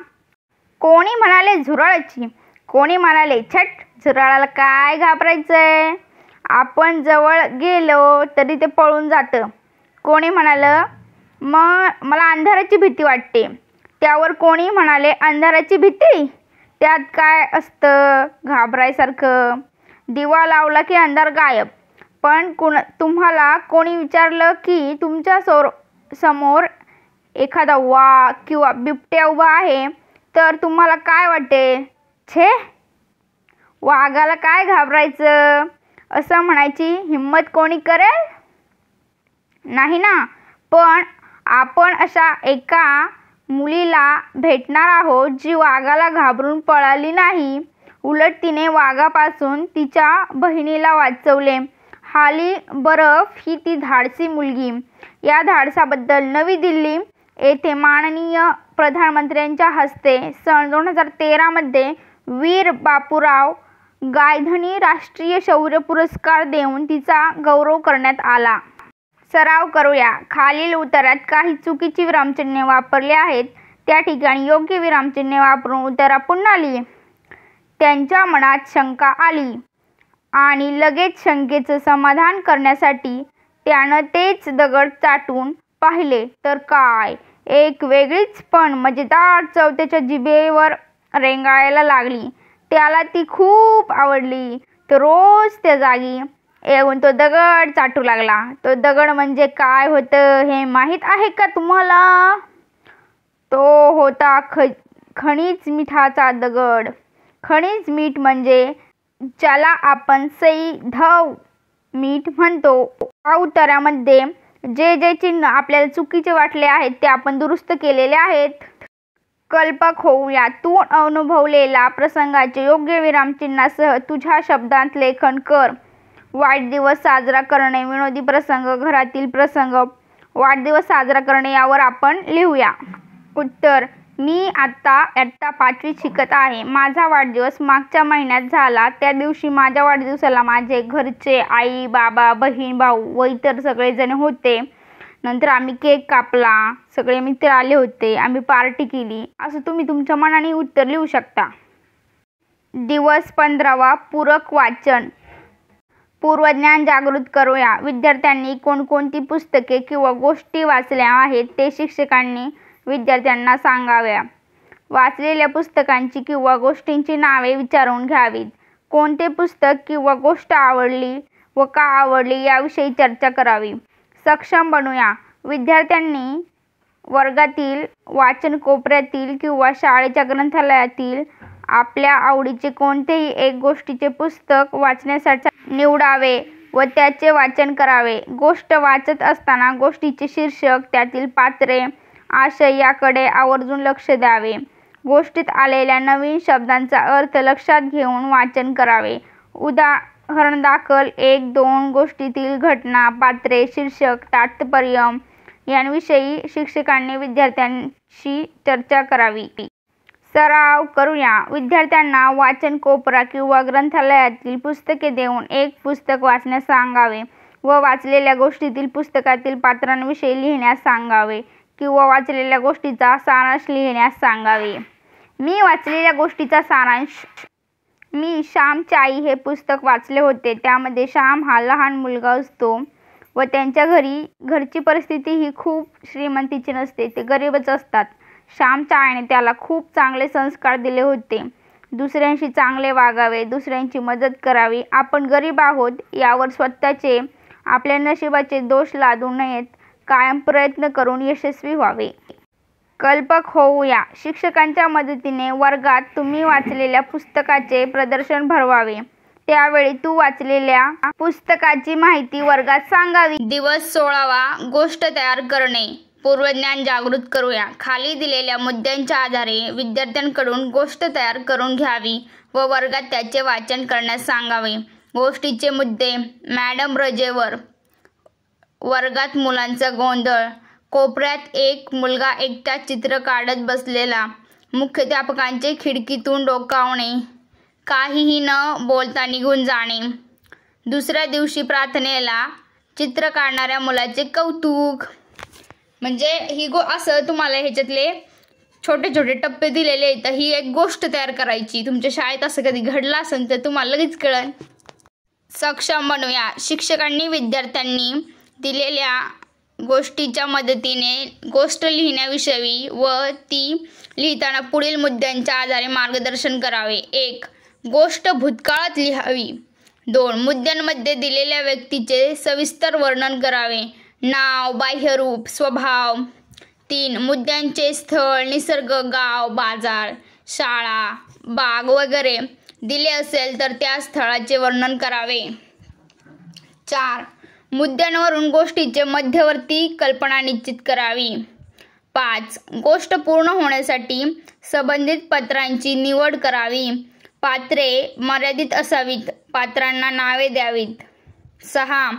कोणी म्हणाले झुरळाची, कोणी म्हणाले छट, झुरळाला काय घाबरायचंय, आपण जवळ गेलो तरी ते पळून जातं. कोणी म्हणालं मग मला अंधाराची भीती वाटते. त्यावर कोणी म्हणाले अंधाराची भीती, त्यात काय असतं घाबरायसारखं, दिवा लावला की अंधार गायब. पण तुम्हाला कोणी विचारलं की तुमच्या समोर एखादा वाघ किंवा बिबट्या उभा आहे तर तुम्हाला काय वाटेल? छे, वाघाला काय घाबरायचं असं म्हणायची हिम्मत कोणी करेल? नाही ना. पण आपण अशा एका मुलीला भेटणार आहोत जी वाघाला घाबरून पळाली नाही, उलट तिने वाघापासून तिच्या बहिणीला वाचवले. हाली बर्फ ही ती धाडसी मुलगी. या धाडसाबद्दल नवी दिल्ली येथे माननीय प्रधानमंत्र्यांच्या हस्ते सन 2013 मध्ये वीर बापूराव गायधनी राष्ट्रीय शौर्य पुरस्कार देऊन तिचा गौरव करण्यात आला. सराव करूया. खालील उतारात काही चुकीची विरामचिन्हे वापरली आहेत. त्या ठिकाणी योग्य विरामचिन्हे वापरून उतारा पुन्हा लिही. त्यांच्या मनात शंका आली. आणि लगेच शंकेचं समाधान करण्यासाठी त्यानं तेच दगड चाटून पाहिले तर काय, एक वेगळीच पण मजेदार चव त्याच्या जिभेवर रेंगाळायला लागली. त्याला ती खूप आवडली. तो रोज त्या जागी येऊन तो दगड चाटू लागला. तो दगड म्हणजे काय होतं हे माहीत आहे का तुम्हाला? तो होता खनिज मिठाचा दगड. खनिज मीठ म्हणजे ज्याला आपण सई धव मीठ म्हणतो. या उत्तरामध्ये जे जे चिन्ह आपल्याला चुकीचे वाटले आहेत ते आपण दुरुस्त केलेले आहेत. कल्पक होऊया. तू अनुभवलेला प्रसंगाचे योग्य विरामचिन्हासह तुझ्या शब्दांत लेखन कर. वाढदिवस साजरा करणे, विनोदी प्रसंग, घरातील प्रसंग. वाढदिवस साजरा करणे यावर आपण लिहूया. उत्तर: मी आता इयत्ता 5वीत शिकत आहे. माझा वाढदिवस मागच्या महिन्यात झाला. त्या दिवशी माझ्या वाढदिवसाला माझे घरचे, आई, बाबा, बहीण, भाऊ व इतर सगळेजण होते. नंतर आम्ही केक कापला. सगळे मित्र आले होते. आम्ही पार्टी केली. असं तुम्ही तुमच्या मनाने उत्तर लिहू शकता. दिवस 15वा. पूरक वाचन. पूर्वज्ञान जागृत करूया. विद्यार्थ्यांनी कोणकोणती पुस्तके किंवा गोष्टी वाचल्या आहेत ते शिक्षकांनी विद्यार्थ्यांना सांगाव्या. वाचलेल्या पुस्तकांची किंवा गोष्टींची नावे विचारून घ्यावीत. कोणते पुस्तक किंवा गोष्ट आवडली व का आवडली याविषयी चर्चा करावी. सक्षम बनूया. विद्यार्थ्यांनी वर्गातील वाचन कोपऱ्यातील किंवा शाळेच्या ग्रंथालयातील आपल्या आवडीचे कोणतेही एक गोष्टीचे पुस्तक वाचण्यासाठी निवडावे व त्याचे वाचन करावे. गोष्ट वाचत असताना गोष्टीचे शीर्षक, त्यातील पात्रे, आशय याकडे आवर्जून लक्ष द्यावे. गोष्टीत आलेल्या नवीन शब्दांचा अर्थ लक्षात घेऊन वाचन करावे. उदाहरणादाखल 1, 2 गोष्टीतील घटना, पात्रे, शीर्षक, तात्पर्य यांविषयी शिक्षकांनी विद्यार्थ्यांशी चर्चा करावी. सराव करूया. विद्यार्थ्यांना वाचन कोपरा किंवा ग्रंथालयातील पुस्तके देऊन एक पुस्तक वाचण्यास सांगावे व वाचलेल्या गोष्टीतील पुस्तकातील पात्रांविषयी लिहिण्यास सांगावे किंवा वाचलेल्या गोष्टीचा सारांश लिहिण्यास सांगावे. मी वाचलेल्या गोष्टीचा सारांश. मी श्यामची आई हे पुस्तक वाचले होते. त्यामध्ये श्याम हा लहान मुलगा असतो व त्यांच्या घरची परिस्थिती ही खूप श्रीमंतीची नसते. ते गरीबच असतात. श्यामच्या आईने त्याला खूप चांगले संस्कार दिले होते. दुसऱ्यांशी चांगले वागावे, दुसऱ्यांची मदत करावी. आपण गरीब आहोत यावर स्वतःचे, आपल्या नशिबाचे दोष लादू नयेत. कायम प्रयत्न करून यशस्वी व्हावे. कल्पक होऊया. शिक्षकांच्या मदतीने वर्गात तुम्ही वाचलेल्या पुस्तकाचे प्रदर्शन भरवावे. त्यावेळी तू वाचलेल्या पुस्तकाची माहिती वर्गात सांगावी. दिवस 16वा. गोष्ट तयार करणे. पूर्वज्ञान जागृत करूया. खाली दिलेल्या मुद्द्यांच्या आधारे विद्यार्थ्यांकडून गोष्ट तयार करून घ्यावी व वर्गात त्याचे वाचन करण्यास सांगावे. गोष्टीचे मुद्दे. मॅडम रजेवर. वर्गात मुलांचा गोंधळ. कोपऱ्यात एक मुलगा एकटा चित्र काढत बसलेला. मुख्याध्यापकांचे खिडकीतून डोकावणे. काहीही न बोलता निघून जाणे. दुसऱ्या दिवशी प्रार्थनेला चित्र काढणाऱ्या मुलाचे कौतुक. म्हणजे असं तुम्हाला ह्याच्यातले छोटे छोटे टप्पे दिलेले आहेत. ही एक गोष्ट तयार करायची. तुमच्या शाळेत असं कधी घडलं असेल तर तुम्हाला लगेच कळेल. सक्षम बनूया. शिक्षकांनी विद्यार्थ्यांनी दिलेल्या गोष्टीच्या मदतीने गोष्ट लिहिण्याविषयी व ती लिहिताना पुढील मुद्द्यांच्या आधारे मार्गदर्शन करावे. 1. गोष्ट भूतकाळात लिहावी. 2. मुद्द्यांमध्ये दिलेल्या व्यक्तीचे सविस्तर वर्णन करावे. नाव, बाह्यरूप, स्वभाव. 3. मुद्द्यांचे स्थळ, निसर्ग, गाव, बाजार, शाळा, बाग वगैरे दिले असेल तर त्या स्थळाचे वर्णन करावे. 4. मुद्द्यांवरून गोष्टीचे मध्यवर्ती कल्पना निश्चित करावी. 5. गोष्ट पूर्ण होण्यासाठी संबंधित पात्रांची निवड करावी. पात्रे मर्यादित असावीत. पात्रांना नावे द्यावीत. 6.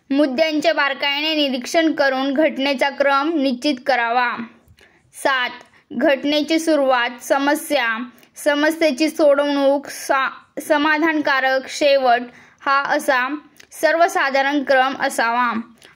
मुद्द्यांचे बारकाईने निरीक्षण करून घटनेचा क्रम निश्चित करावा. 7. घटनेची सुरुवात, समस्या, समस्येची सोडवणूक, समाधानकारक शेवट हा असा सर्वसाधारण क्रम असावा.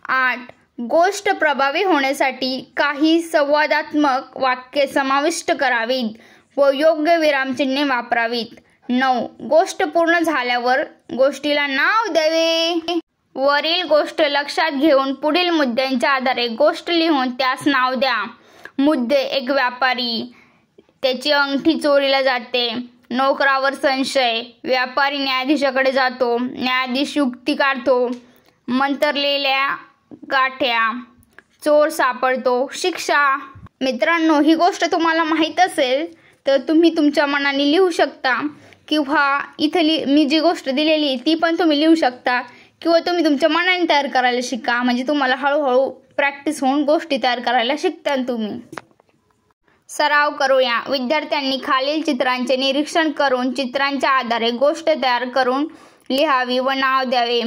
8. गोष्ट प्रभावी होण्यासाठी काही संवादात्मक वाक्ये समाविष्ट करावीत व योग्य विरामचिन्हे वापरावीत. 9. गोष्ट पूर्ण झाल्यावर गोष्टीला नाव द्यावे. वरील गोष्ट लक्षात घेऊन पुढील मुद्द्यांच्या आधारे गोष्ट लिहून त्यास नाव द्या. मुद्दे. एक व्यापारी, त्याची अंगठी चोरीला जाते. नोकरावर संशय. व्यापारी न्यायाधीशाकडे जातो. न्यायाधीश युक्ती काढतो. मंतरलेल्या गाठ्या. चोर सापडतो. शिक्षा. मित्रांनो, ही गोष्ट तुम्हाला माहीत असेल तर तुम्ही तुमच्या मनाने लिहू शकता किंवा इथं मी जी गोष्ट दिलेली ती पण तुम्ही लिहू शकता किंवा तुम्ही तुमच्या मनाने तयार करायला शिका. म्हणजे तुम्हाला हळूहळू प्रॅक्टिस होऊन गोष्टी तयार करायला शिकता तुम्ही. सराव करूया. विद्यार्थ्यांनी खालील चित्रांचे निरीक्षण करून चित्रांच्या आधारे गोष्ट तयार करून लिहावी व नाव द्यावे.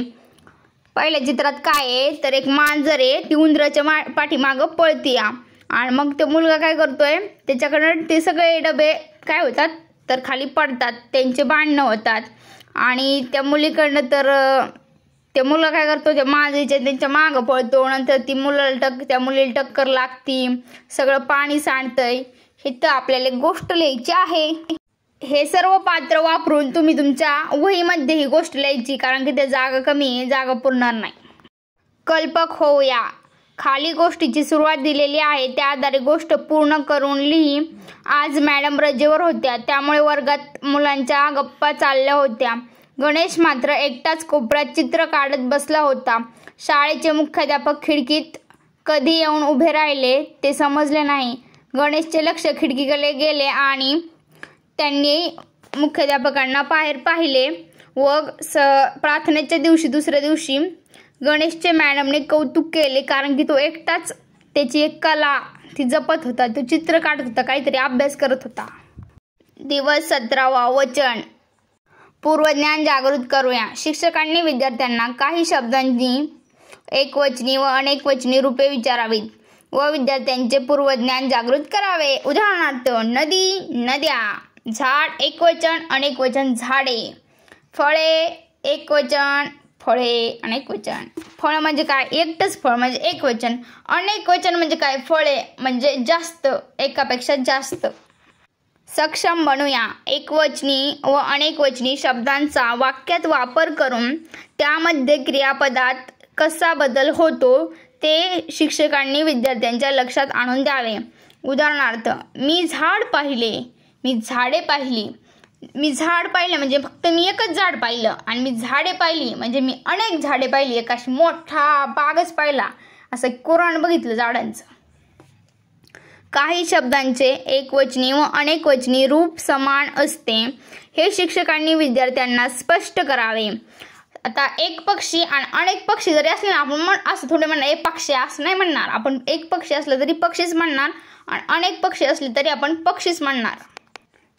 पहिल्या चित्रात काय आहे तर एक मांजर आहे, ती उंदराच्या पाठीमागं पळतीया आणि मग तो मुलगा काय करतोय, त्याच्याकडे ते सगळे डबे काय होतात तर खाली पडतात, त्यांचे भांडणं होतात आणि त्या मुलीकडनं तर त्या मुलगा काय करतो त्या मांजरीच्या त्यांच्या मागं पळतो. नंतर त्या मुलीला टक्कर लागती, सगळं पाणी सांडतंय. हे तर आपल्याला गोष्ट लिहायची आहे. हे सर्व पात्र वापरून तुम्ही तुमच्या वहीमध्ये ही गोष्ट लिहायची, कारण की त्या जागा कमी आहे, जागा पुरणार नाही. कल्पक होऊया. खाली गोष्टीची सुरुवात दिलेली आहे, त्या आधारे गोष्ट पूर्ण करून लिही. आज मॅडम रजेवर होत्या, त्यामुळे वर्गात मुलांच्या गप्पा चालल्या होत्या. गणेश मात्र एकटाच कोपऱ्यात चित्र काढत बसला होता. शाळेचे मुख्याध्यापक खिडकीत कधी येऊन उभे राहिले ते समजले नाही. गणेशचे लक्ष खिडकीकडे गेले आणि त्यांनी मुख्याध्यापकांना बाहेर पाहिले व प्रार्थनेच्या दिवशी दुसऱ्या दिवशी गणेशचे मॅडमने कौतुक केले, कारण की तो एकटाच त्याची एक कला ती जपत होता, तो चित्र काढत होता, काहीतरी अभ्यास करत होता. दिवस 17. वचन. पूर्वज्ञान जागृत करूया. शिक्षकांनी विद्यार्थ्यांना काही शब्दांची एकवचनी व अनेकवचनी रूपे विचारावीत व विद्यार्थ्यांचे पूर्वज्ञान जागृत करावे. उदाहरणार्थ, नदी, नद्या. झाड एकवचन, अनेकवचन झाडे. फळे एकवचन, फळे अनेकवचन. फळ म्हणजे काय, एकटंच फळ म्हणजे एकवचन. अनेकवचन म्हणजे काय, फळे म्हणजे जास्त, एकापेक्षा जास्त. सक्षम बनूया. एकवचनी व अनेकवचनी शब्दांचा वाक्यात वापर करून त्यामध्ये क्रियापदात कसा बदल होतो ते शिक्षकांनी विद्यार्थ्यांच्या लक्षात आणून द्यावे. उदाहरणार्थ, मी झाड पाहिले, मी झाडे पाहिली. मी झाड पाहिलं म्हणजे फक्त मी एकच झाड पाहिलं आणि मी झाडे पाहिली म्हणजे मी अनेक झाडे पाहिली, एक अशी मोठा बागच पाहिला, असं कुराण बघितलं झाडांचं. काही शब्दांचे एकवचनी व अनेकवचनी रूप समान असते, हे शिक्षकांनी विद्यार्थ्यांना स्पष्ट करावे. आता एक पक्षी आणि अनेक पक्षी जरी असले ना, आपण असं थोडे म्हणणार एक पक्षी असं नाही म्हणणार. आपण एक पक्षी असलं तरी पक्षीच म्हणणार आणि अनेक पक्षी असले तरी आपण पक्षीच म्हणणार.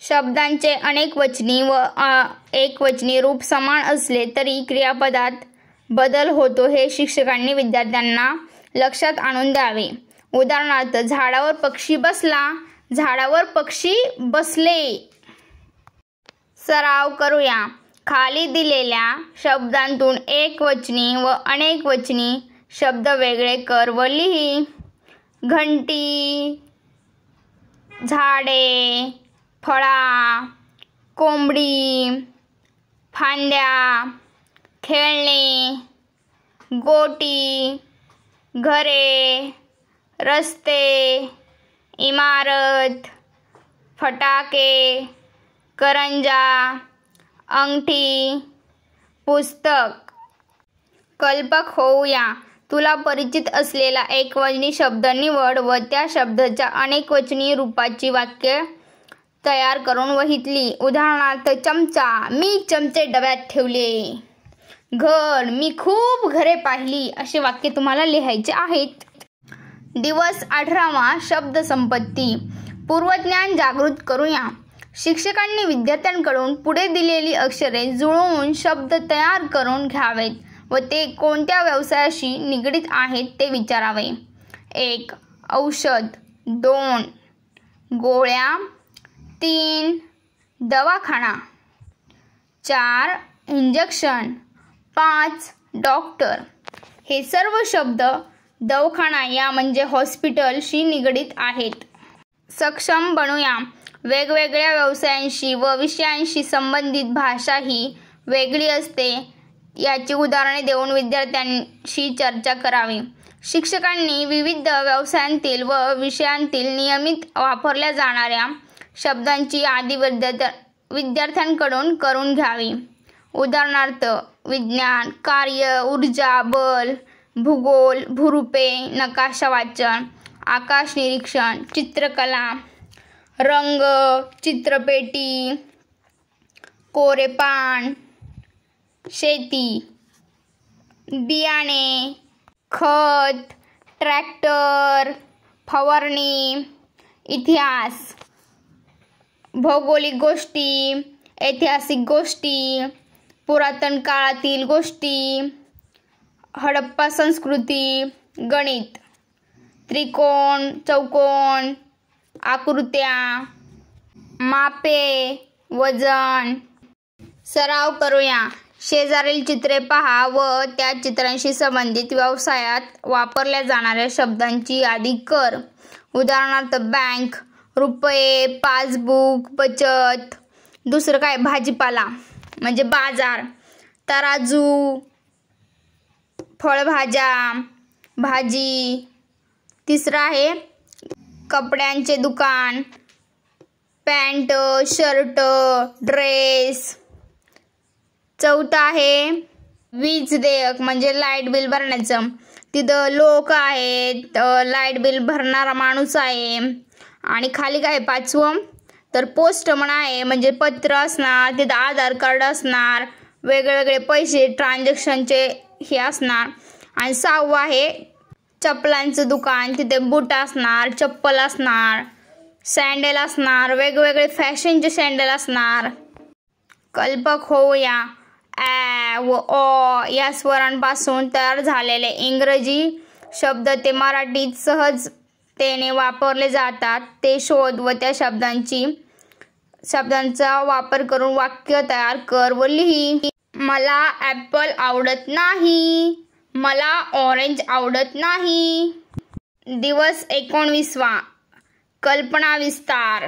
शब्दांचे अनेकवचनी व एकवचनी रूप समान असले तरी क्रियापदात बदल होतो, हे शिक्षकांनी विद्यार्थ्यांना लक्षात आणून द्यावे. उदाहरणार्थ, झाडावर पक्षी बसला, झाडावर पक्षी बसले. सराव करूया. खाली दिलेल्या शब्दांतून एकवचनी व अनेकवचनी शब्द वेगळे कर व लिही. घंटी, झाडे, फळा, कोंबडी, फांद्या, खेळणे, गोटी, घरे, रस्ते, इमारत, फटाके, करंजा, अंगठी, पुस्तक. कल्पक होऊया. तुला परिचित असलेला एकवचनी शब्द निवड व त्या शब्दाच्या अनेकवचनी रूपाची वाक्य तयार करून वहीत लिही. उदाहरणार्थ, चमचा, मी चमचे डब्यात ठेवले. घर, मी खूप घरे पाहिली. असे वाक्य तुम्हाला लिहायचे आहेत. दिवस 18. शब्दसंपत्ती. पूर्वज्ञान जागृत करूया. शिक्षकांनी विद्यार्थ्यांकडून पुढे दिलेली अक्षरे जुळवून शब्द तयार करून घ्यावेत व ते कोणत्या व्यवसायाशी निगडीत आहेत ते विचारावे. 1. औषध. 2. गोळ्या. 3. दवाखाना. 4. इंजेक्शन. 5. डॉक्टर. हे सर्व शब्द दवाखाना या म्हणजे हॉस्पिटलशी निगडीत आहेत. सक्षम बनूया. वेगवेगळ्या व्यवसायांशी व विषयांशी संबंधित भाषा ही वेगळी असते याची उदाहरणे देऊन विद्यार्थ्यांशी चर्चा करावी. शिक्षकांनी विविध व्यवसायांतील व विषयांतील नियमित वापरल्या जाणाऱ्या शब्दांची यादी विद्यार्थ्यांकडून करून घ्यावी. उदाहरणार्थ विज्ञान, कार्य, ऊर्जा, बल, भूगोल, भूरूपे, नकाशा वाचन, आकाश निरीक्षण, चित्रकला, रंग, चित्रपेटी, कोरेपान, शेती, बियाणे, खत, ट्रॅक्टर, फवारणी, इतिहास, भौगोलिक गोष्टी, ऐतिहासिक गोष्टी, पुरातन काळातील गोष्टी, हडप्पा संस्कृती, गणित, त्रिकोण, चौकोन, आकृत्या, मापे, वजन. सराव करूया. शेजारील चित्रे पहा व त्या चित्रांशी संबंधित व्यवसायात वापरल्या जाणाऱ्या शब्दांची यादी कर. उदाहरणार्थ बँक, रुपये, पासबुक, बचत. दुसरं काय, भाजीपाला म्हणजे बाजार, तराजू, फळभाज्या, भाजी. तिसरं आहे कपड्यांचे दुकान, पॅन्ट, शर्ट, ड्रेस. चौथा आहे वीज देयक म्हणजे लाईट बिल भरण्याचं. तिथं लोक आहेत, लाईट बिल भरणारा माणूस आहे. आणि खाली काय पाचवं तर पोस्टमन आहे म्हणजे पत्र असणार, तिथं आधार कार्ड असणार, वेगवेगळे पैसे ट्रान्झॅक्शनचे हे असणार. आणि सहावं आहे चप्पलांचं दुकान, तिथे बूट असणार, चप्पल असणार, सँडल असणार, वेगवेगळे फॅशनचे सँडल असणार. कल्पक होऊया. ॲ व अ या स्वरांपासून तयार झालेले इंग्रजी शब्द ते मराठीत सहजतेने वापरले जातात ते शोध व त्या शब्दांचा वापर करून वाक्य तयार कर व लिही. मला ॲपल आवडत नाही. मला ऑरेंज आवडत नाही. दिवस 19वा. कल्पना विस्तार.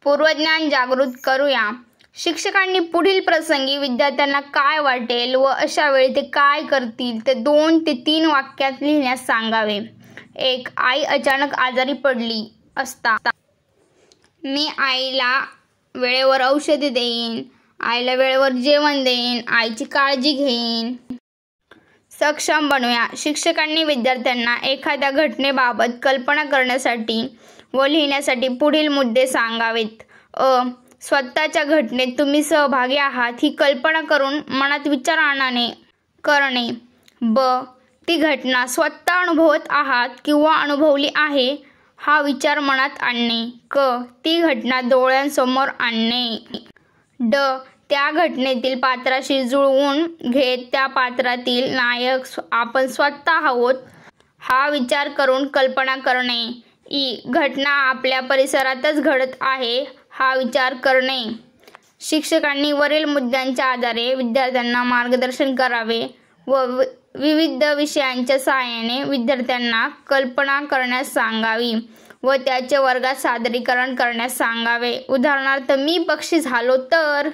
पूर्वज्ञान जागृत करूया. शिक्षकांनी पुढील प्रसंगी विद्यार्थ्यांना काय वाटेल व अशा वेळी ते काय करतील ते 2 ते 3 वाक्यात लिहिण्यास सांगावे. 1. आई अचानक आजारी पडली असता मी आईला वेळेवर औषधे देईन, आईला वेळेवर जेवण देईन, आईची काळजी घेईन. सक्षम बनूया. शिक्षकांनी विद्यार्थ्यांना एखाद्या घटनेबाबत कल्पना करण्यासाठी व लिहिण्यासाठी पुढील मुद्दे सांगावेत. अ. स्वतःच्या घटनेत तुम्ही सहभागी आहात ही कल्पना करून मनात विचार करणे. ब. ती घटना स्वतः अनुभवत आहात किंवा अनुभवली आहे हा विचार मनात आणणे. क. ती घटना डोळ्यांसमोर आणणे. ड. त्या घटनेतील पात्राशी जुळवून घेत त्या पात्रातील नायक आपण स्वतः आहोत हा विचार करून कल्पना करणे. ई. घटना आपल्या परिसरातच घडत आहे हा विचार करणे. शिक्षकांनी वरील मुद्द्यांच्या आधारे विद्यार्थ्यांना मार्गदर्शन करावे व विविध विषयांच्या सहाय्याने विद्यार्थ्यांना कल्पना करण्यास सांगावी व त्याचे वर्गात सादरीकरण करण्यास सांगावे. उदाहरणार्थ मी पक्षी झालो तर.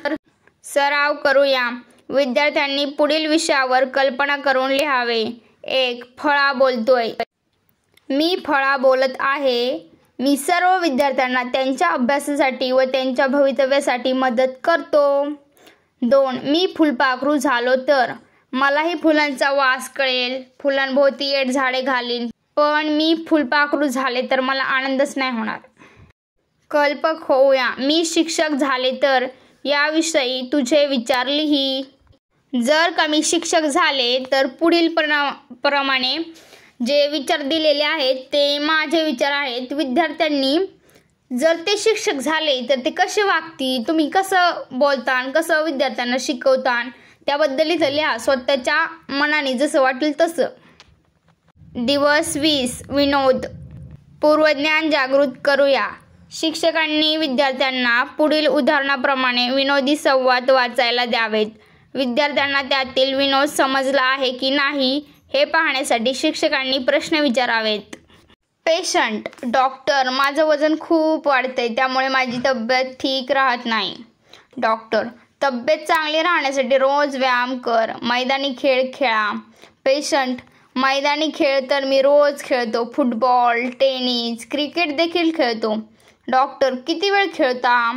सराव करूया. विद्यार्थ्यांनी पुढील विषयावर कल्पना करून लिहावे. 1. फळा बोलतोय. मी फळा बोलत आहे. मी सर्व विद्यार्थ्यांना त्यांच्या अभ्यासासाठी व त्यांच्या भवितव्यासाठी मदत करतो. 2. मी फुलपाखरू झालो तर मलाही फुलांचा वास कळेल, फुलांभोवती येड झाडे घालीन, पण मी फुलपाखरू झाले तर मला आनंदच नाही होणार. कल्पक होऊया. मी शिक्षक झाले तर याविषयी तुझे विचार लिही. जर का मी शिक्षक झाले तर पुढील प्रमाणे जे विचार दिलेले आहेत ते माझे विचार आहेत. विद्यार्थ्यांनी जर ते शिक्षक झाले तर ते कसे वागतील, तुम्ही कसं बोलता, कसं विद्यार्थ्यांना शिकवता त्याबद्दल इथं लिहा स्वतःच्या मनाने जसं वाटेल तसं. दिवस 20. विनोद. पूर्वज्ञान जागृत करूया. शिक्षकांनी विद्यार्थ्यांना पुढील उदाहरणाप्रमाणे विनोदी संवाद वाचायला द्यावेत. विद्यार्थ्यांना त्यातील विनोद समजला आहे की नाही हे पाहण्यासाठी शिक्षकांनी प्रश्न विचारावेत. पेशंट. डॉक्टर. माझं वजन खूप वाढतंय त्यामुळे माझी तब्येत ठीक राहत नाही. डॉक्टर. तब्येत चांगली राहण्यासाठी रोज व्यायाम कर. मैदानी खेळ खेळा. पेशंट: मैदानी खेळ तर मी रोज खेळतो. फुटबॉल, टेनिस, क्रिकेट देखील खेळतो. डॉक्टर: किती वेळ खेळता?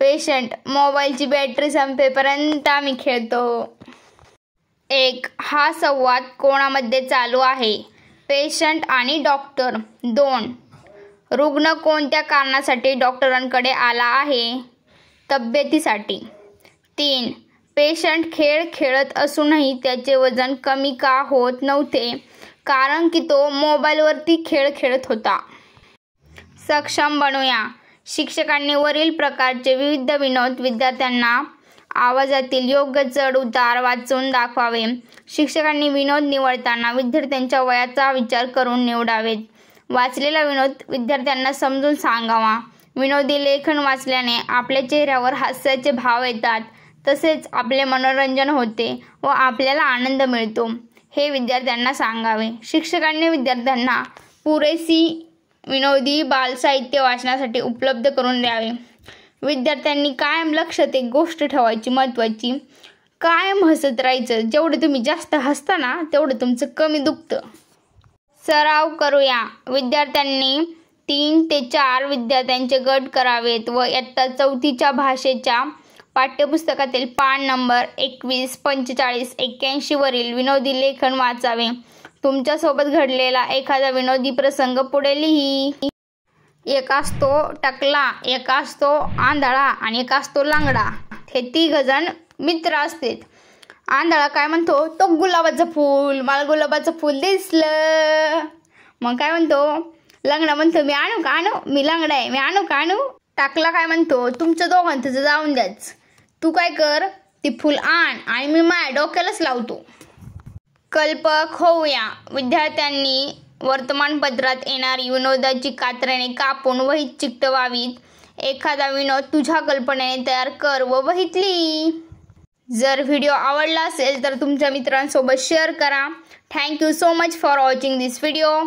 पेशंट: मोबाईलची बॅटरी संपेपर्यंत मी खेळतो. 1. हा संवाद कोणामध्ये चालू आहे? पेशंट आणि डॉक्टर. 2. रुग्ण कोणत्या कारणासाठी डॉक्टरांकडे आला आहे? तब्येतीसाठी. 3. पेशंट खेळ खेळत असूनही त्याचे वजन कमी का होत नव्हते? कारण की तो मोबाईलवरती खेळ खेळत होता. सक्षम बनूया. शिक्षकांनी वरील प्रकारचे विविध विनोद विद्यार्थ्यांना आवाजातील योग्य चढ उतार वाचून दाखवावे. शिक्षकांनी विनोद निवडताना विद्यार्थ्यांच्या वयाचा विचार करून निवडावेत. वाचलेला विनोद विद्यार्थ्यांना समजून सांगावा. विनोदी लेखन वाचल्याने आपल्या चेहऱ्यावर हास्याचे भाव येतात. तसेच आपले मनोरंजन होते व आपल्याला आनंद मिळतो हे विद्यार्थ्यांना सांगावे. शिक्षकांनी विद्यार्थ्यांना पुरेशी विनोदी बालसाहित्य वाचनासाठी उपलब्ध करून द्यावे. विद्यार्थ्यांनी कायम लक्षात एक गोष्ट ठेवायची महत्त्वाची, कायम हसत राहायचं. जेवढं तुम्ही जास्त हसता ना तेवढं तुमचं कमी दुखतं. सराव करूया. विद्यार्थ्यांनी 3 ते 4 विद्यार्थ्यांचे गट करावेत व इयत्ता 4थीच्या भाषेच्या पाठ्यपुस्तकातील पान नंबर 21, 45, 81 वरील विनोदी लेखन वाचावे. तुमच्यासोबत घडलेला एखादा विनोदी प्रसंग पुढे लिही. एक असतो टकला, एक असतो आंधळा आणि एक असतो लंगडा. हे 3 जण मित्र असतात. आंधळा काय म्हणतो, तो गुलाबाचं फूल, मला गुलाबाचं फूल दिसलं. मग काय म्हणतो, लंगडा म्हणतो, मी आणू का आणू, मी लंगडा आहे, मी आणू का आणू. टकला काय म्हणतो, तुमचं दोघांचं जाऊन द्याच, तू काय कर, ती फूल आण आणि मी माझ्या डोक्यालाच लावतो. कल्पक होऊया. विद्यार्थ्यांनी वर्तमानपत्रात येणारी विनोदाची कात्रणेने कापून वहीत चिकटवावीत. एखादा विनोद तुझ्या कल्पनेने तयार कर व वहीत लिही. जर व्हिडिओ आवडला असेल तर तुमच्या मित्रांसोबत शेअर करा. Thank you so much for watching this video.